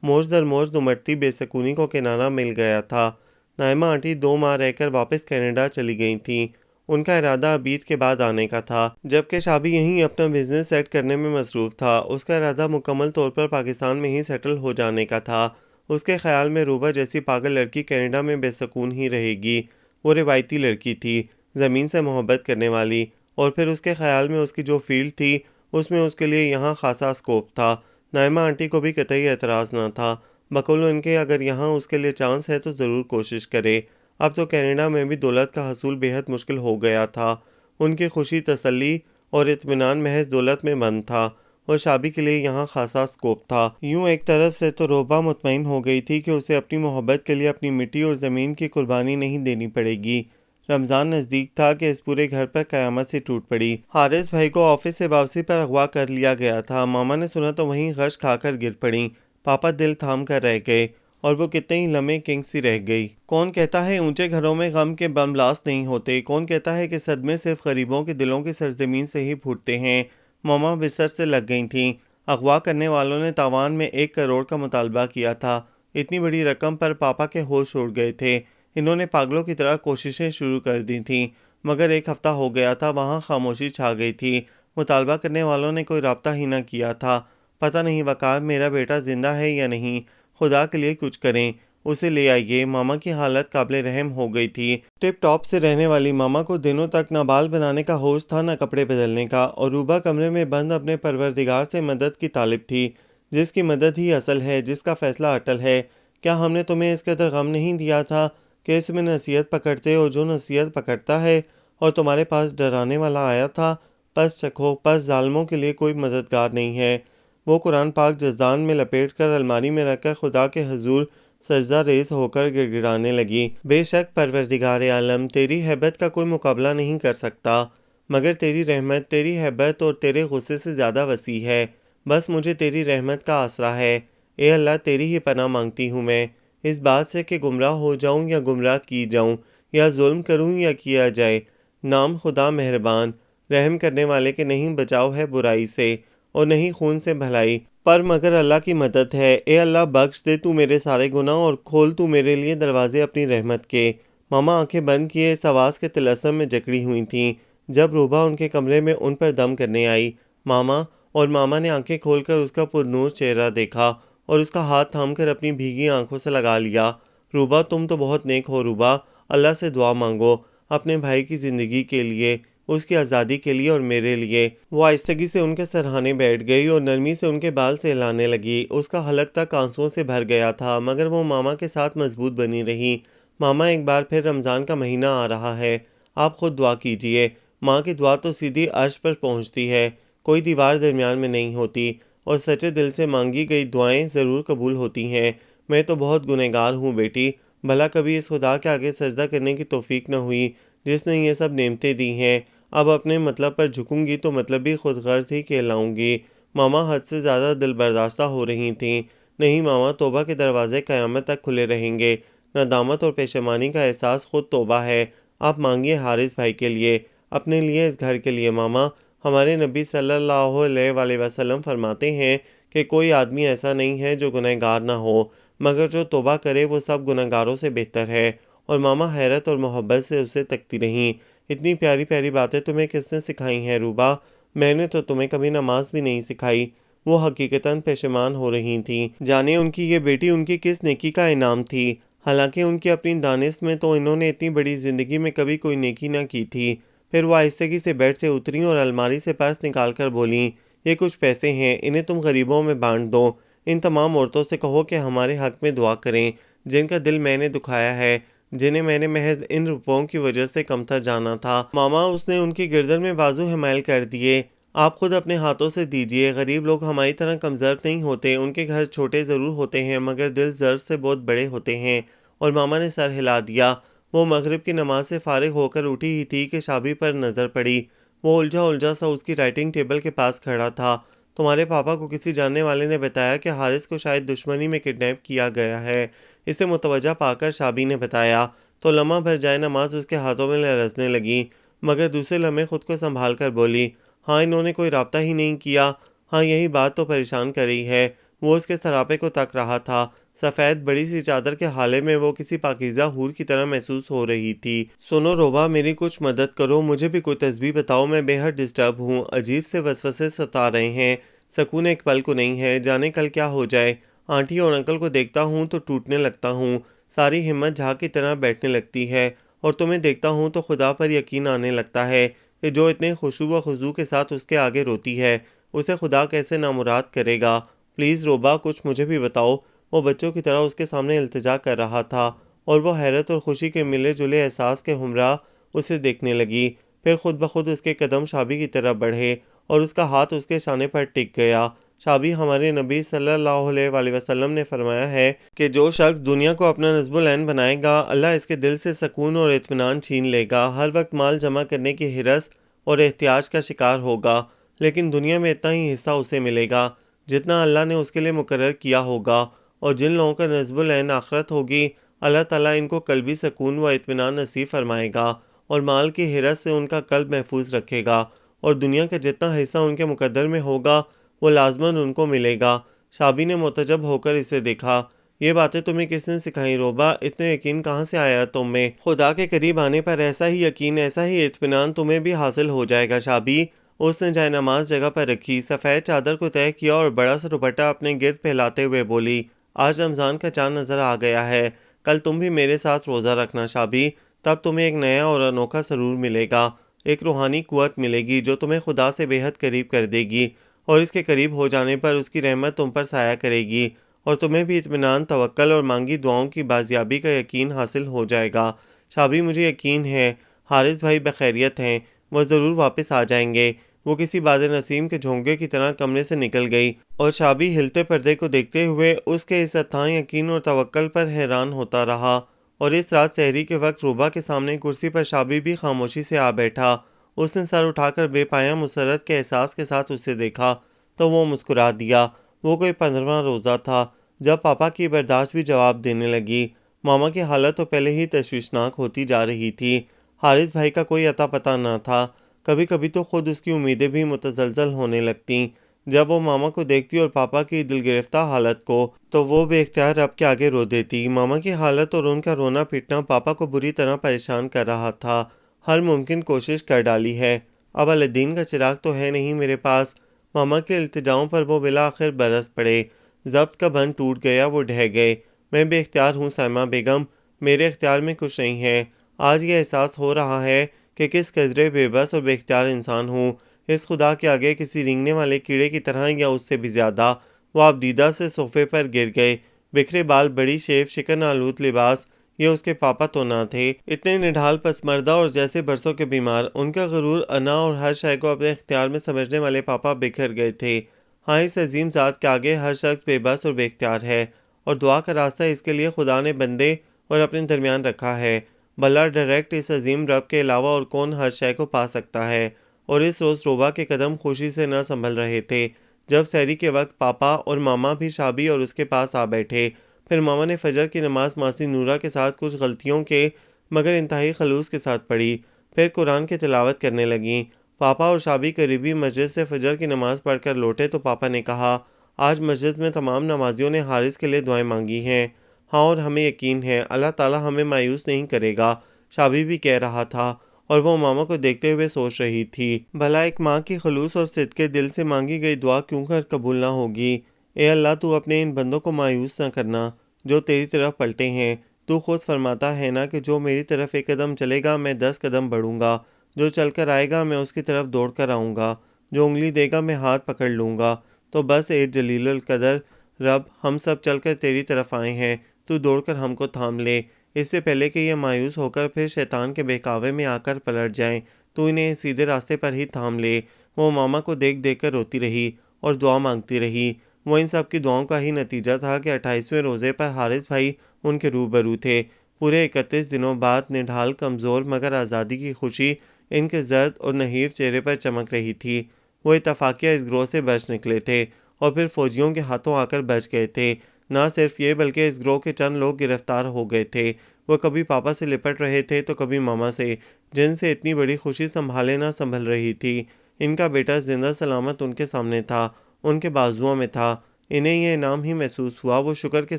موج در موج دمٹتی بے سکونی کو کنارہ مل گیا تھا۔ نائمہ آنٹی 2 ماہ رہ کر واپس کینیڈا چلی گئی تھیں۔ ان کا ارادہ اب عید کے بعد آنے کا تھا، جبکہ شابی یہیں اپنا بزنس سیٹ کرنے میں مصروف تھا۔ اس کا ارادہ مکمل طور پر پاکستان میں ہی سیٹل ہو جانے کا تھا۔ اس کے خیال میں روبا جیسی پاگل لڑکی کینیڈا میں بے سکون ہی رہے گی۔ وہ روایتی لڑکی تھی، زمین سے محبت کرنے والی، اور پھر اس کے خیال میں اس کی جو فیلڈ تھی اس میں اس کے لیے یہاں خاصا اسکوپ تھا۔ نائمہ آنٹی کو بھی قطعی اعتراض نہ تھا، بقول ان کے اگر یہاں اس کے لیے چانس ہے تو ضرور کوشش کرے۔ اب تو کینیڈا میں بھی دولت کا حصول بے حد مشکل ہو گیا تھا۔ ان کی خوشی، تسلی اور اطمینان محض دولت میں بند تھا۔ اور شابی کے لیے یہاں خاصا اسکوپ تھا۔ یوں ایک طرف سے تو روبا مطمئن ہو گئی تھی کہ اسے اپنی محبت کے لیے اپنی مٹی اور زمین کی قربانی نہیں دینی پڑے گی۔ رمضان نزدیک تھا کہ اس پورے گھر پر قیامت سے ٹوٹ پڑی۔ حارث بھائی کو آفس سے واپسی پر اغوا کر لیا گیا تھا۔ ماما نے سنا تو وہیں غش کھا کر گر پڑیں۔ پاپا دل تھام کر رہ گئے اور وہ کتنے ہی لمحے کنگ سی رہ گئی۔ کون کہتا ہے اونچے گھروں میں غم کے بم بلاسٹ نہیں ہوتے، کون کہتا ہے کہ صدمے صرف غریبوں کے دلوں کی سرزمین سے ہی پھوٹتے ہیں۔ ماما بستر سے لگ گئی تھیں۔ اغوا کرنے والوں نے تاوان میں 1 کروڑ کا مطالبہ کیا تھا۔ اتنی بڑی رقم پر پاپا کے ہوش اڑ گئے تھے۔ انہوں نے پاگلوں کی طرح کوششیں شروع کر دی تھیں، مگر 1 ہفتہ ہو گیا تھا، وہاں خاموشی چھا گئی تھی۔ مطالبہ کرنے والوں نے کوئی رابطہ ہی نہ کیا تھا۔ پتہ نہیں وقار میرا بیٹا زندہ ہے یا نہیں، خدا کے لیے کچھ کریں، اسے لے آئیے۔ ماما کی حالت قابل رحم ہو گئی تھی۔ ٹپ ٹاپ سے رہنے والی ماما کو دنوں تک نہ بال بنانے کا ہوش تھا نہ کپڑے بدلنے کا، اور روبا کمرے میں بند اپنے پروردگار سے مدد کی طالب تھی، جس کی مدد ہی اصل ہے، جس کا فیصلہ اٹل ہے۔ کیا ہم نے تمہیں اس قدر غم نہیں دیا تھا کہ اس میں نصیحت پکڑتے ہو؟ جو نصیحت پکڑتا ہے اور تمہارے پاس ڈرانے والا آیا تھا، پس چکھو، پس ظالموں کے لیے کوئی مددگار نہیں ہے۔ وہ قرآن پاک جزدان میں لپیٹ کر الماری میں رکھ کر خدا کے حضور سجدہ ریز ہو کر گڑگڑانے لگی۔ بے شک پروردگار عالم، تیری ہیبت کا کوئی مقابلہ نہیں کر سکتا، مگر تیری رحمت تیری ہیبت اور تیرے غصے سے زیادہ وسیع ہے۔ بس مجھے تیری رحمت کا آسرا ہے۔ اے اللہ، تیری ہی پناہ مانگتی ہوں میں، اس بات سے کہ گمراہ ہو جاؤں یا گمراہ کی جاؤں، یا ظلم کروں یا کیا جائے۔ نام خدا مہربان، رحم کرنے والے کے نہیں بچاؤ ہے برائی سے، اور نہیں خون سے بھلائی، پر مگر اللہ کی مدد ہے۔ اے اللہ، بخش دے تو میرے سارے گناہ، اور کھول تو میرے لیے دروازے اپنی رحمت کے۔ ماما آنکھیں بند کیے اس آواز کے طلسم میں جکڑی ہوئی تھیں جب روبا ان کے کمرے میں ان پر دم کرنے آئی۔ ماما اور ماما نے آنکھیں کھول کر اس کا پرنور چہرہ دیکھا اور اس کا ہاتھ تھام کر اپنی بھیگی آنکھوں سے لگا لیا۔ روبا، تم تو بہت نیک ہو روبا، اللہ سے دعا مانگو اپنے بھائی کی زندگی کے لیے، اس کی آزادی کے لیے اور میرے لیے۔ وہ آہستگی سے ان کے سرہانے بیٹھ گئی اور نرمی سے ان کے بال سہلانے لگی۔ اس کا حلق تک آنسوؤں سے بھر گیا تھا، مگر وہ ماما کے ساتھ مضبوط بنی رہی۔ ماما، ایک بار پھر رمضان کا مہینہ آ رہا ہے، آپ خود دعا کیجئے۔ ماں کی دعا تو سیدھی عرش پر پہنچتی ہے، کوئی دیوار درمیان میں نہیں ہوتی، اور سچے دل سے مانگی گئی دعائیں ضرور قبول ہوتی ہیں۔ میں تو بہت گنہگار ہوں بیٹی، بھلا کبھی اس خدا کے آگے سجدہ کرنے کی توفیق نہ ہوئی جس نے یہ سب نعمتیں دی ہیں۔ اب اپنے مطلب پر جھکوں گی تو مطلبی خود غرض ہی کہلاؤں گی۔ ماما حد سے زیادہ دل برداشتہ ہو رہی تھیں۔ نہیں ماما، توبہ کے دروازے قیامت تک کھلے رہیں گے۔ ندامت اور پشیمانی کا احساس خود توبہ ہے۔ آپ مانگیے حارث بھائی کے لیے، اپنے لیے، اس گھر کے لیے۔ ماما، ہمارے نبی صلی اللہ علیہ وآلہ وسلم فرماتے ہیں کہ کوئی آدمی ایسا نہیں ہے جو گنہگار نہ ہو، مگر جو توبہ کرے وہ سب گنہگاروں سے بہتر ہے۔ اور ماما حیرت اور محبت سے اسے تکتی رہیں۔ اتنی پیاری پیاری باتیں تمہیں کس نے سکھائی ہیں روبا؟ میں نے تو تمہیں کبھی نماز بھی نہیں سکھائی۔ وہ حقیقتاً پشیمان ہو رہی تھیں، جانے ان کی یہ بیٹی ان کی کس نیکی کا انعام تھی۔ حالانکہ ان کی اپنی دانش میں تو انہوں نے اتنی بڑی زندگی میں کبھی کوئی نیکی نہ کی تھی۔ پھر وہ آہستگی سے بیڈ سے اتریں اور الماری سے پرس نکال کر بولیں، یہ کچھ پیسے ہیں، انہیں تم غریبوں میں بانٹ دو۔ ان تمام عورتوں سے کہو کہ ہمارے حق میں دعا کریں، جن کا دل میں نے دکھایا ہے، جنہیں میں نے محض ان روپوں کی وجہ سے کمتر جانا تھا۔ ماما، اس نے ان کی گردن میں بازو حمائل کر دیے۔ آپ خود اپنے ہاتھوں سے دیجئے۔ غریب لوگ ہماری طرح کمزور نہیں ہوتے، ان کے گھر چھوٹے ضرور ہوتے ہیں مگر دل زر سے بہت بڑے ہوتے ہیں۔ اور ماما نے سر ہلا دیا۔ وہ مغرب کی نماز سے فارغ ہو کر اٹھی ہی تھی کہ شابی پر نظر پڑی۔ وہ الجھا الجھا سا اس کی رائٹنگ ٹیبل کے پاس کھڑا تھا۔ تمہارے پاپا کو کسی جاننے والے نے بتایا کہ حارث کو شاید دشمنی میں کڈنیپ کیا گیا ہے۔ اسے متوجہ پا کر شابی نے بتایا تو لمحہ بھر جائے نماز اس کے ہاتھوں میں لرزنے لگی، مگر دوسرے لمحے خود کو سنبھال کر بولی، ہاں انہوں نے کوئی رابطہ ہی نہیں کیا، ہاں یہی بات تو پریشان کر رہی ہے۔ وہ اس کے سراپے کو تک رہا تھا۔ سفید بڑی سی چادر کے حالے میں وہ کسی پاکیزہ حور کی طرح محسوس ہو رہی تھی۔ سنو روبا، میری کچھ مدد کرو، مجھے بھی کوئی تسبیح بتاؤ، میں بے حد ڈسٹرب ہوں، عجیب سے وسوسے ستا رہے ہیں، سکون ایک پل کو نہیں ہے، جانے کل کیا ہو جائے۔ آنٹی اور انکل کو دیکھتا ہوں تو ٹوٹنے لگتا ہوں، ساری ہمت جھاگ کی طرح بیٹھنے لگتی ہے، اور تمہیں دیکھتا ہوں تو خدا پر یقین آنے لگتا ہے کہ جو اتنے خشوع و خضوع کے ساتھ اس کے آگے روتی ہے، اسے خدا کیسے نامراد کرے گا۔ پلیز روبا، کچھ مجھے بھی بتاؤ۔ وہ بچوں کی طرح اس کے سامنے التجا کر رہا تھا، اور وہ حیرت اور خوشی کے ملے جلے احساس کے ہمراہ اسے دیکھنے لگی۔ پھر خود بخود اس کے قدم شابی کی طرف بڑھے اور اس کا ہاتھ اس کے شانے پر ٹک گیا۔ شابی ہمارے نبی صلی اللہ علیہ وآلہ وسلم نے فرمایا ہے کہ جو شخص دنیا کو اپنا نصب العین بنائے گا، اللہ اس کے دل سے سکون اور اطمینان چھین لے گا۔ ہر وقت مال جمع کرنے کی ہرس اور احتیاج کا شکار ہوگا، لیکن دنیا میں اتنا ہی حصہ اسے ملے گا جتنا اللہ نے اس کے لیے مقرر کیا ہوگا، اور جن لوگوں کا نصب العین آخرت ہوگی، اللہ تعالیٰ ان کو قلبی سکون و اطمینان نصیب فرمائے گا اور مال کی ہرس سے ان کا قلب محفوظ رکھے گا، اور دنیا کا جتنا حصہ ان کے مقدر میں ہوگا وہ لازماً ان کو ملے گا۔ شابی نے متعجب ہو کر اسے دیکھا۔ یہ باتیں تمہیں کس نے سکھائیں روبا؟ اتنے یقین کہاں سے آیا تم میں؟ خدا کے قریب آنے پر ایسا ہی یقین، ایسا ہی اطمینان تمہیں بھی حاصل ہو جائے گا شابی۔ اس نے جائے نماز جگہ پر رکھی، سفید چادر کو طے کیا اور بڑا سا دوپٹہ اپنے گرد پھیلاتے ہوئے بولی، آج رمضان کا چاند نظر آ گیا ہے، کل تم بھی میرے ساتھ روزہ رکھنا شابی، تب تمہیں ایک نیا اور انوکھا سرور ملے گا، ایک روحانی قوت ملے گی جو تمہیں خدا سے بے حد قریب کر دے گی، اور اس کے قریب ہو جانے پر اس کی رحمت تم پر سایہ کرے گی، اور تمہیں بھی اطمینان، توکل اور مانگی دعاؤں کی بازیابی کا یقین حاصل ہو جائے گا۔ شابی مجھے یقین ہے حارث بھائی بخیریت ہیں، وہ ضرور واپس آ جائیں گے۔ وہ کسی باد نسیم کے جھونکے کی طرح کمرے سے نکل گئی، اور شابی ہلتے پردے کو دیکھتے ہوئے اس کے اس اتھاں یقین اور توکل پر حیران ہوتا رہا۔ اور اس رات سحری کے وقت روبا کے سامنے کرسی پر شابی بھی خاموشی سے آ بیٹھا۔ اس نے سر اٹھا کر بے پایہ مسرت کے احساس کے ساتھ اسے دیکھا تو وہ مسکرا دیا۔ وہ کوئی 15واں روزہ تھا جب پاپا کی برداشت بھی جواب دینے لگی۔ ماما کی حالت تو پہلے ہی تشویشناک ہوتی جا رہی تھی۔ حارث بھائی کا کوئی عطا پتہ نہ تھا۔ کبھی کبھی تو خود اس کی امیدیں بھی متزلزل ہونے لگتیں۔ جب وہ ماما کو دیکھتی اور پاپا کی دل گرفتہ حالت کو، تو وہ بے اختیار رب کے آگے رو دیتی۔ ماما کی حالت اور ان کا رونا پیٹنا پاپا کو بری طرح پریشان کر رہا تھا۔ ہر ممکن کوشش کر ڈالی ہے، اب الدین کا چراغ تو ہے نہیں میرے پاس۔ ماما کے التجاؤں پر وہ بالآخر برس پڑے۔ ضبط کا بند ٹوٹ گیا، وہ ڈھہ گئے۔ میں بے اختیار ہوں سائمہ بیگم، میرے اختیار میں کچھ نہیں ہے۔ آج یہ احساس ہو رہا ہے کہ کس قدرے بے بس اور بے اختیار انسان ہوں، اس خدا کے آگے کسی رینگنے والے کیڑے کی طرح یا اس سے بھی زیادہ۔ وہ آبدیدہ سے صوفے پر گر گئے، بکھرے بال، بڑی شیف، شکن آلود لباس۔ یہ اس کے پاپا تو نہ تھے، اتنے نڈھال پسماردہ اور جیسے برسوں کے بیمار۔ ان کا غرور، انا اور ہر شے کو اپنے اختیار میں سمجھنے والے پاپا بکھر گئے تھے۔ ہاں، اس عظیم ذات کے آگے ہر شخص بے بس اور بے اختیار ہے، اور دعا کا راستہ اس کے لیے خدا نے بندے اور اپنے درمیان رکھا ہے۔ بلا ڈائریکٹ اس عظیم رب کے علاوہ اور کون ہر شے کو پا سکتا ہے؟ اور اس روز روبا کے قدم خوشی سے نہ سنبھل رہے تھے جب سحری کے وقت پاپا اور ماما بھی شابی اور اس کے پاس آ بیٹھے۔ پھر ماما نے فجر کی نماز ماسی نورا کے ساتھ کچھ غلطیوں کے مگر انتہائی خلوص کے ساتھ پڑھی، پھر قرآن کی تلاوت کرنے لگیں۔ پاپا اور شابی قریبی مسجد سے فجر کی نماز پڑھ کر لوٹے تو پاپا نے کہا، آج مسجد میں تمام نمازیوں نے حارث کے لیے دعائیں مانگی ہیں۔ ہاں، اور ہمیں یقین ہے اللہ تعالیٰ ہمیں مایوس نہیں کرے گا، شابی بھی کہہ رہا تھا، اور وہ ماما کو دیکھتے ہوئے سوچ رہی تھی، بھلا ایک ماں کی خلوص اور صدقے دل سے مانگی گئی دعا کیوں کر قبول نہ ہوگی؟ اے اللہ، تو اپنے ان بندوں کو مایوس نہ کرنا جو تیری طرف پلٹے ہیں۔ تو خود فرماتا ہے نا کہ جو میری طرف ایک قدم چلے گا میں 10 قدم بڑھوں گا، جو چل کر آئے گا میں اس کی طرف دوڑ کر آؤں گا، جو انگلی دے گا میں ہاتھ پکڑ لوں گا۔ تو بس اے جلیل القدر رب، ہم سب چل کر تیری طرف آئے ہیں، تو دوڑ کر ہم کو تھام لے، اس سے پہلے کہ یہ مایوس ہو کر پھر شیطان کے بہکاوے میں آ کر پلٹ جائیں، تو انہیں سیدھے راستے پر ہی تھام لے۔ وہ ماما کو دیکھ دیکھ کر روتی رہی اور دعا مانگتی رہی۔ وہ ان سب کی دعاؤں کا ہی نتیجہ تھا کہ 28ویں روزے پر حارث بھائی ان کے روبرو تھے۔ پورے 31 دنوں بعد نڈھال، کمزور مگر آزادی کی خوشی ان کے زرد اور نحیف چہرے پر چمک رہی تھی۔ وہ اتفاقیہ اس گروہ سے بچ نکلے تھے اور پھر فوجیوں کے ہاتھوں آ کر بچ گئے تھے۔ نہ صرف یہ بلکہ اس گروہ کے چند لوگ گرفتار ہو گئے تھے۔ وہ کبھی پاپا سے لپٹ رہے تھے تو کبھی ماما سے، جن سے اتنی بڑی خوشی سنبھالے نہ سنبھل رہی تھی۔ ان کا بیٹا زندہ سلامت ان کے سامنے تھا، ان کے بازوؤں میں تھا۔ انہیں یہ انعام ہی محسوس ہوا، وہ شکر کے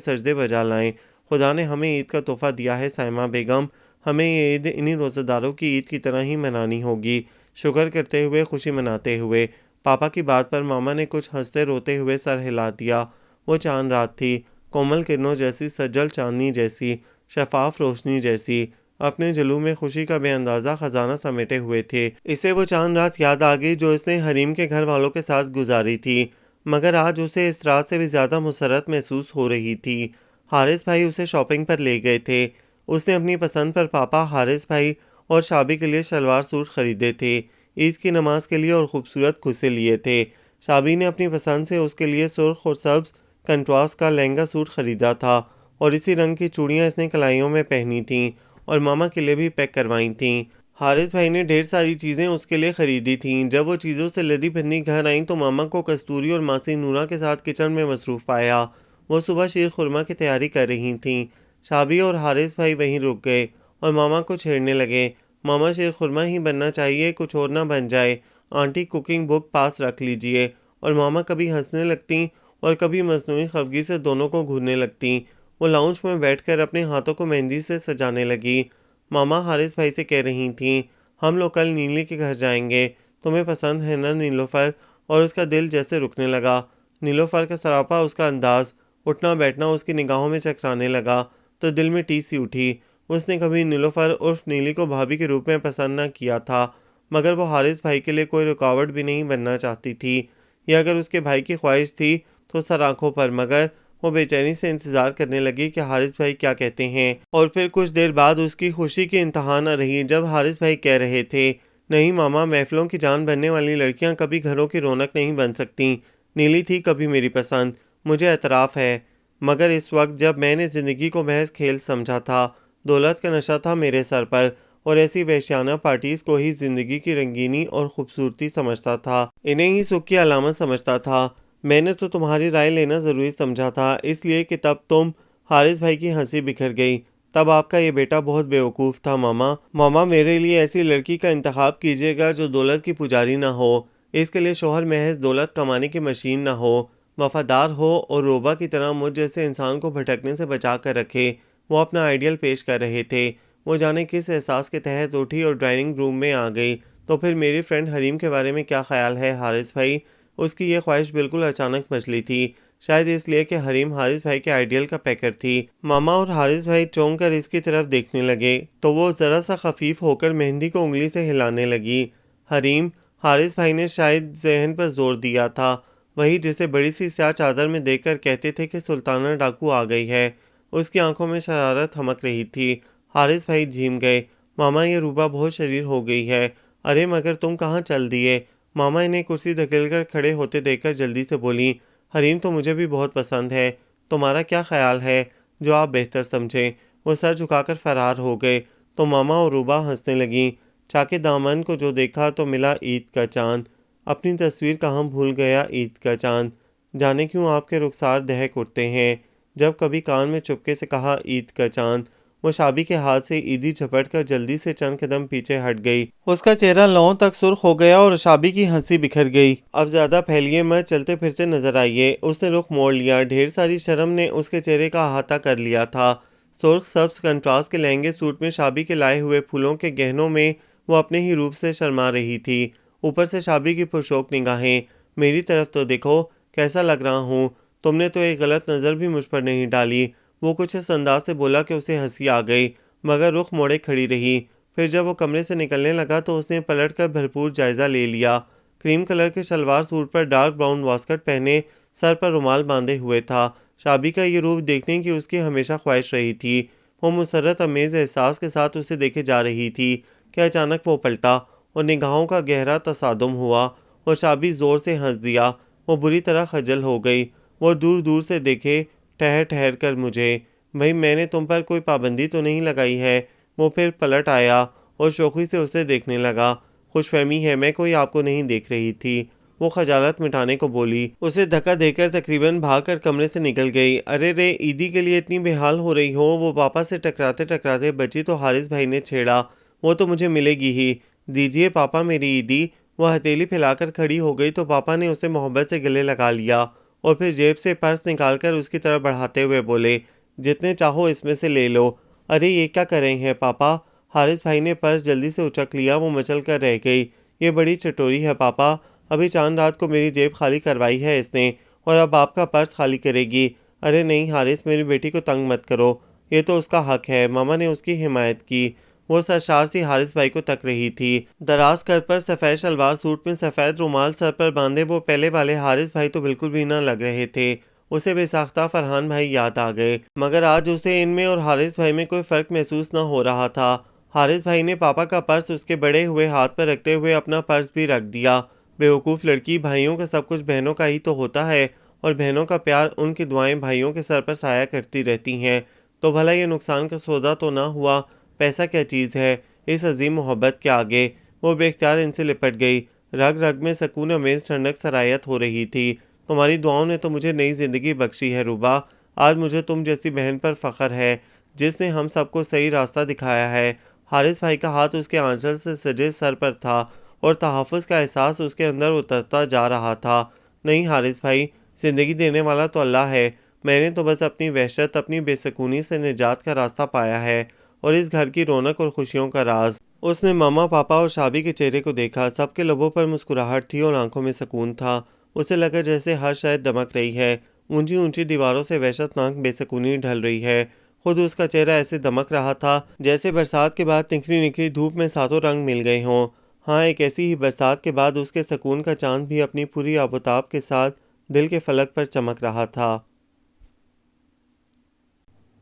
سجدے بجا لائیں۔ خدا نے ہمیں عید کا تحفہ دیا ہے سائمہ بیگم، ہمیں یہ عید انہی روزہ داروں کی عید کی طرح ہی منانی ہوگی، شکر کرتے ہوئے، خوشی مناتے ہوئے۔ پاپا کی بات پر ماما نے کچھ ہنستے روتے ہوئے سر ہلا دیا۔ وہ چاند رات تھی، کومل کرنوں جیسی، سجل چاندنی جیسی، شفاف روشنی جیسی، اپنے جلوہ میں خوشی کا بے اندازہ خزانہ سمیٹے ہوئے تھے۔ اسے وہ چاند رات یاد آ گئی جو اس نے حریم کے گھر والوں کے ساتھ گزاری تھی، مگر آج اسے اس رات سے بھی زیادہ مسرت محسوس ہو رہی تھی۔ حارث بھائی اسے شاپنگ پر لے گئے تھے۔ اس نے اپنی پسند پر پاپا، حارث بھائی اور شابی کے لیے شلوار سوٹ خریدے تھے۔ عید کی نماز کے لیے اور خوبصورت کھسے لیے تھے۔ شابی نے اپنی پسند سے اس کے لیے سرخ اور سبز کنٹراسٹ کا لہنگا سوٹ خریدا تھا اور اسی رنگ کی چوڑیاں اس نے کلائیوں میں پہنی تھیں اور ماما کے لیے بھی پیک کروائی تھیں۔ حارث بھائی نے ڈھیر ساری چیزیں اس کے لیے خریدی تھیں۔ جب وہ چیزوں سے لدی پھندی گھر آئیں تو ماما کو کستوری اور ماسی نورا کے ساتھ کچن میں مصروف پایا۔ وہ صبح شیر خورما کی تیاری کر رہی تھیں۔ شابی اور حارث بھائی وہیں رک گئے اور ماما کو چھیڑنے لگے۔ ماما شیر خورما ہی بننا چاہیے، کچھ اور نہ بن جائے۔ آنٹی کوکنگ بک پاس رکھ لیجئے۔ اور ماما کبھی ہنسنے لگتیں اور کبھی مصنوعی خفگی سے دونوں کو گھورنے لگتیں۔ وہ لاؤنج میں بیٹھ کر اپنے ہاتھوں کو مہندی سے سجانے لگی۔ ماما حارث بھائی سے کہہ رہی تھیں، ہم لوگ کل نیلی کے گھر جائیں گے، تمہیں پسند ہے نا نیلوفر؟ اور اس کا دل جیسے رکنے لگا۔ نیلوفر کا سراپا، اس کا انداز، اٹھنا بیٹھنا اس کی نگاہوں میں چکرانے لگا تو دل میں ٹیس سی اٹھی۔ اس نے کبھی نیلوفر عرف نیلی کو بھابھی کے روپ میں پسند نہ کیا تھا، مگر وہ حارث بھائی کے لیے کوئی رکاوٹ بھی نہیں بننا چاہتی تھی۔ یا اگر اس کے بھائی کی خواہش تھی تو سر آنکھوں پر، مگر وہ بے چینی سے انتظار کرنے لگی کہ حارث بھائی کیا کہتے ہیں۔ اور پھر کچھ دیر بعد اس کی خوشی کی انتہا نہ رہی جب حارث بھائی کہہ رہے تھے، نہیں ماما، محفلوں کی جان بننے والی لڑکیاں کبھی گھروں کی رونق نہیں بن سکتیں۔ نیلی تھی کبھی میری پسند، مجھے اعتراف ہے، مگر اس وقت جب میں نے زندگی کو محض کھیل سمجھا تھا، دولت کا نشہ تھا میرے سر پر اور ایسی وحشیانہ پارٹیز کو ہی زندگی کی رنگینی اور خوبصورتی سمجھتا تھا، انہیں ہی سکھ کی علامت سمجھتا تھا۔ میں نے تو تمہاری رائے لینا ضروری سمجھا تھا، اس لیے کہ تب تم… حارث بھائی کی ہنسی بکھر گئی۔ تب آپ کا یہ بیٹا بہت بیوقوف تھا ماما میرے لیے ایسی لڑکی کا انتخاب کیجیے گا جو دولت کی پجاری نہ ہو، اس کے لیے شوہر محض دولت کمانے کی مشین نہ ہو، وفادار ہو اور روبا کی طرح مجھ جیسے انسان کو بھٹکنے سے بچا کر رکھے۔ وہ اپنا آئیڈیل پیش کر رہے تھے۔ وہ جانے کس احساس کے تحت اٹھی اور ڈرائننگ روم میں آ گئی۔ تو پھر میری فرینڈ حریم کے بارے میں کیا خیال ہے حارث بھائی؟ اس کی یہ خواہش بالکل اچانک مچلی تھی، شاید اس لیے کہ حریم حارث بھائی کے آئیڈیل کا پیکر تھی۔ ماما اور حارث بھائی چونک کر اس کی طرف دیکھنے لگے تو وہ ذرا سا خفیف ہو کر مہندی کو انگلی سے ہلانے لگی۔ حریم، حارث بھائی نے شاید ذہن پر زور دیا تھا، وہی جسے بڑی سی سیاہ چادر میں دیکھ کر کہتے تھے کہ سلطانہ ڈاکو آ گئی ہے۔ اس کی آنکھوں میں شرارت ہمک رہی تھی۔ حارث بھائی جھیم گئے۔ ماما، یہ روبا بہت شریر ہو گئی ہے۔ ارے مگر تم کہاں چل دیے؟ ماما انہیں کرسی دھکیل کر کھڑے ہوتے دیکھ کر جلدی سے بولی، حریم تو مجھے بھی بہت پسند ہے، تمہارا کیا خیال ہے؟ جو آپ بہتر سمجھیں۔ وہ سر جھکا کر فرار ہو گئے تو ماما اور روبا ہنسنے لگیں۔ چاکے دامن کو جو دیکھا تو ملا عید کا چاند، اپنی تصویر کہاں بھول گیا عید کا چاند، جانے کیوں آپ کے رخسار دہک اٹھتے ہیں۔ جب کبھی کان میں چپکے سے کہا عید کا چاند، وہ شابی کے ہاتھ سے عیدی جھپٹ کر جلدی سے چند قدم پیچھے ہٹ گئی۔ اس کا چہرہ لوں تک سرخ ہو گیا اور شابی کی ہنسی بکھر گئی۔ اب زیادہ پھیلیے مت، چلتے پھرتے نظر آئیے۔ اس نے رخ موڑ لیا۔ ڈھیر ساری شرم نے اس کے چہرے کا احاطہ کر لیا تھا۔ سرخ سبز کنٹراسٹ کے لہنگے سوٹ میں شابی کے لائے ہوئے پھولوں کے گہنوں میں وہ اپنے ہی روپ سے شرما رہی تھی۔ اوپر سے شابی کی پرشوق نگاہیں، میری طرف تو دیکھو، کیسا لگ رہا ہوں؟ تم نے تو ایک غلط نظر بھی مجھ پر نہیں ڈالی۔ وہ کچھ اس انداز سے بولا کہ اسے ہنسی آ گئی، مگر رخ موڑے کھڑی رہی۔ پھر جب وہ کمرے سے نکلنے لگا تو اس نے پلٹ کر بھرپور جائزہ لے لیا۔ کریم کلر کے شلوار سوٹ پر ڈارک براؤن واسکٹ پہنے، سر پر رومال باندھے ہوئے تھا۔ شابی کا یہ روپ دیکھنے کی اس کی ہمیشہ خواہش رہی تھی۔ وہ مسرت امیز احساس کے ساتھ اسے دیکھے جا رہی تھی کہ اچانک وہ پلٹا اور نگاہوں کا گہرا تصادم ہوا اور شابی زور سے ہنس دیا۔ وہ بری طرح خجل ہو گئی۔ وہ دور دور سے دیکھے، ٹھہر ٹھہر کر مجھے، بھئی میں نے تم پر کوئی پابندی تو نہیں لگائی ہے؟ وہ پھر پلٹ آیا اور شوخی سے اسے دیکھنے لگا۔ خوش فہمی ہے، میں کوئی آپ کو نہیں دیکھ رہی تھی، وہ خجالت مٹانے کو بولی۔ اسے دھکا دے کر تقریباً بھاگ کر کمرے سے نکل گئی۔ ارے رے، عیدی کے لیے اتنی بے حال ہو رہی ہو؟ وہ پاپا سے ٹکراتے ٹکراتے بچی تو حارث بھائی نے چھیڑا، وہ تو مجھے ملے گی ہی، دیجئے پاپا میری عیدی۔ وہ ہتھیلی پھیلا کر کھڑی ہو گئی تو پاپا نے اسے محبت سے گلے لگا لیا اور پھر جیب سے پرس نکال کر اس کی طرف بڑھاتے ہوئے بولے، جتنے چاہو اس میں سے لے لو۔ ارے یہ کیا کر رہے ہیں پاپا؟ حارث بھائی نے پرس جلدی سے اچک لیا۔ وہ مچل کر رہ گئی۔ یہ بڑی چٹوری ہے پاپا، ابھی چاند رات کو میری جیب خالی کروائی ہے اس نے اور اب آپ کا پرس خالی کرے گی۔ ارے نہیں حارث، میری بیٹی کو تنگ مت کرو، یہ تو اس کا حق ہے۔ ماما نے اس کی حمایت کی۔ وہ سرشار سی حارث بھائی کو تک رہی تھی۔ دراز کر پر سفید شلوار سوٹ میں سفید رومال سر پر باندھے وہ پہلے والے حارث بھائی تو بالکل بھی نہ لگ رہے تھے۔ اسے بے ساختہ فرحان بھائی یاد آ گئے، مگر آج اسے ان میں اور حارث بھائی میں کوئی فرق محسوس نہ ہو رہا تھا۔ حارث بھائی نے پاپا کا پرس اس کے بڑے ہوئے ہاتھ پر رکھتے ہوئے اپنا پرس بھی رکھ دیا۔ بیوقوف لڑکی، بھائیوں کا سب کچھ بہنوں کا ہی تو ہوتا ہے، اور بہنوں کا پیار، ان کی دعائیں بھائیوں کے سر پر سایہ کرتی رہتی ہیں۔ تو بھلا یہ نقصان کا سودا تو نہ ہوا؟ پیسہ کیا چیز ہے اس عظیم محبت کے آگے؟ وہ بے اختیار ان سے لپٹ گئی۔ رگ رگ میں سکون امیز ٹھنڈک سرایت ہو رہی تھی۔ تمہاری دعاؤں نے تو مجھے نئی زندگی بخشی ہے روبا۔ آج مجھے تم جیسی بہن پر فخر ہے جس نے ہم سب کو صحیح راستہ دکھایا ہے۔ حارث بھائی کا ہاتھ اس کے آنچل سے سجے سر پر تھا اور تحفظ کا احساس اس کے اندر اترتا جا رہا تھا۔ نہیں حارث بھائی، زندگی دینے والا تو اللہ ہے۔ میں نے تو بس اپنی وحشت، اپنی بے سکونی سے نجات کا راستہ پایا ہے، اور اس گھر کی رونق اور خوشیوں کا راز۔ اس نے ماما، پاپا اور شابی کے چہرے کو دیکھا۔ سب کے لبوں پر مسکراہٹ تھی اور آنکھوں میں سکون تھا۔ اسے لگا جیسے ہر شے دمک رہی ہے، اونچی اونچی دیواروں سے وحشت ناک بے سکونی ڈھل رہی ہے۔ خود اس کا چہرہ ایسے دمک رہا تھا جیسے برسات کے بعد نکلی نکلی دھوپ میں ساتوں رنگ مل گئے ہوں۔ ہاں، ایک ایسی ہی برسات کے بعد اس کے سکون کا چاند بھی اپنی پوری آب و تاب کے ساتھ دل کے فلک پر چمک رہا تھا۔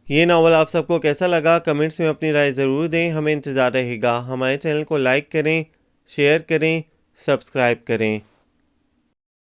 یہ ناول آپ سب کو کیسا لگا؟ کمنٹس میں اپنی رائے ضرور دیں، ہمیں انتظار رہے گا۔ ہمارے چینل کو لائک کریں، شیئر کریں، سبسکرائب کریں۔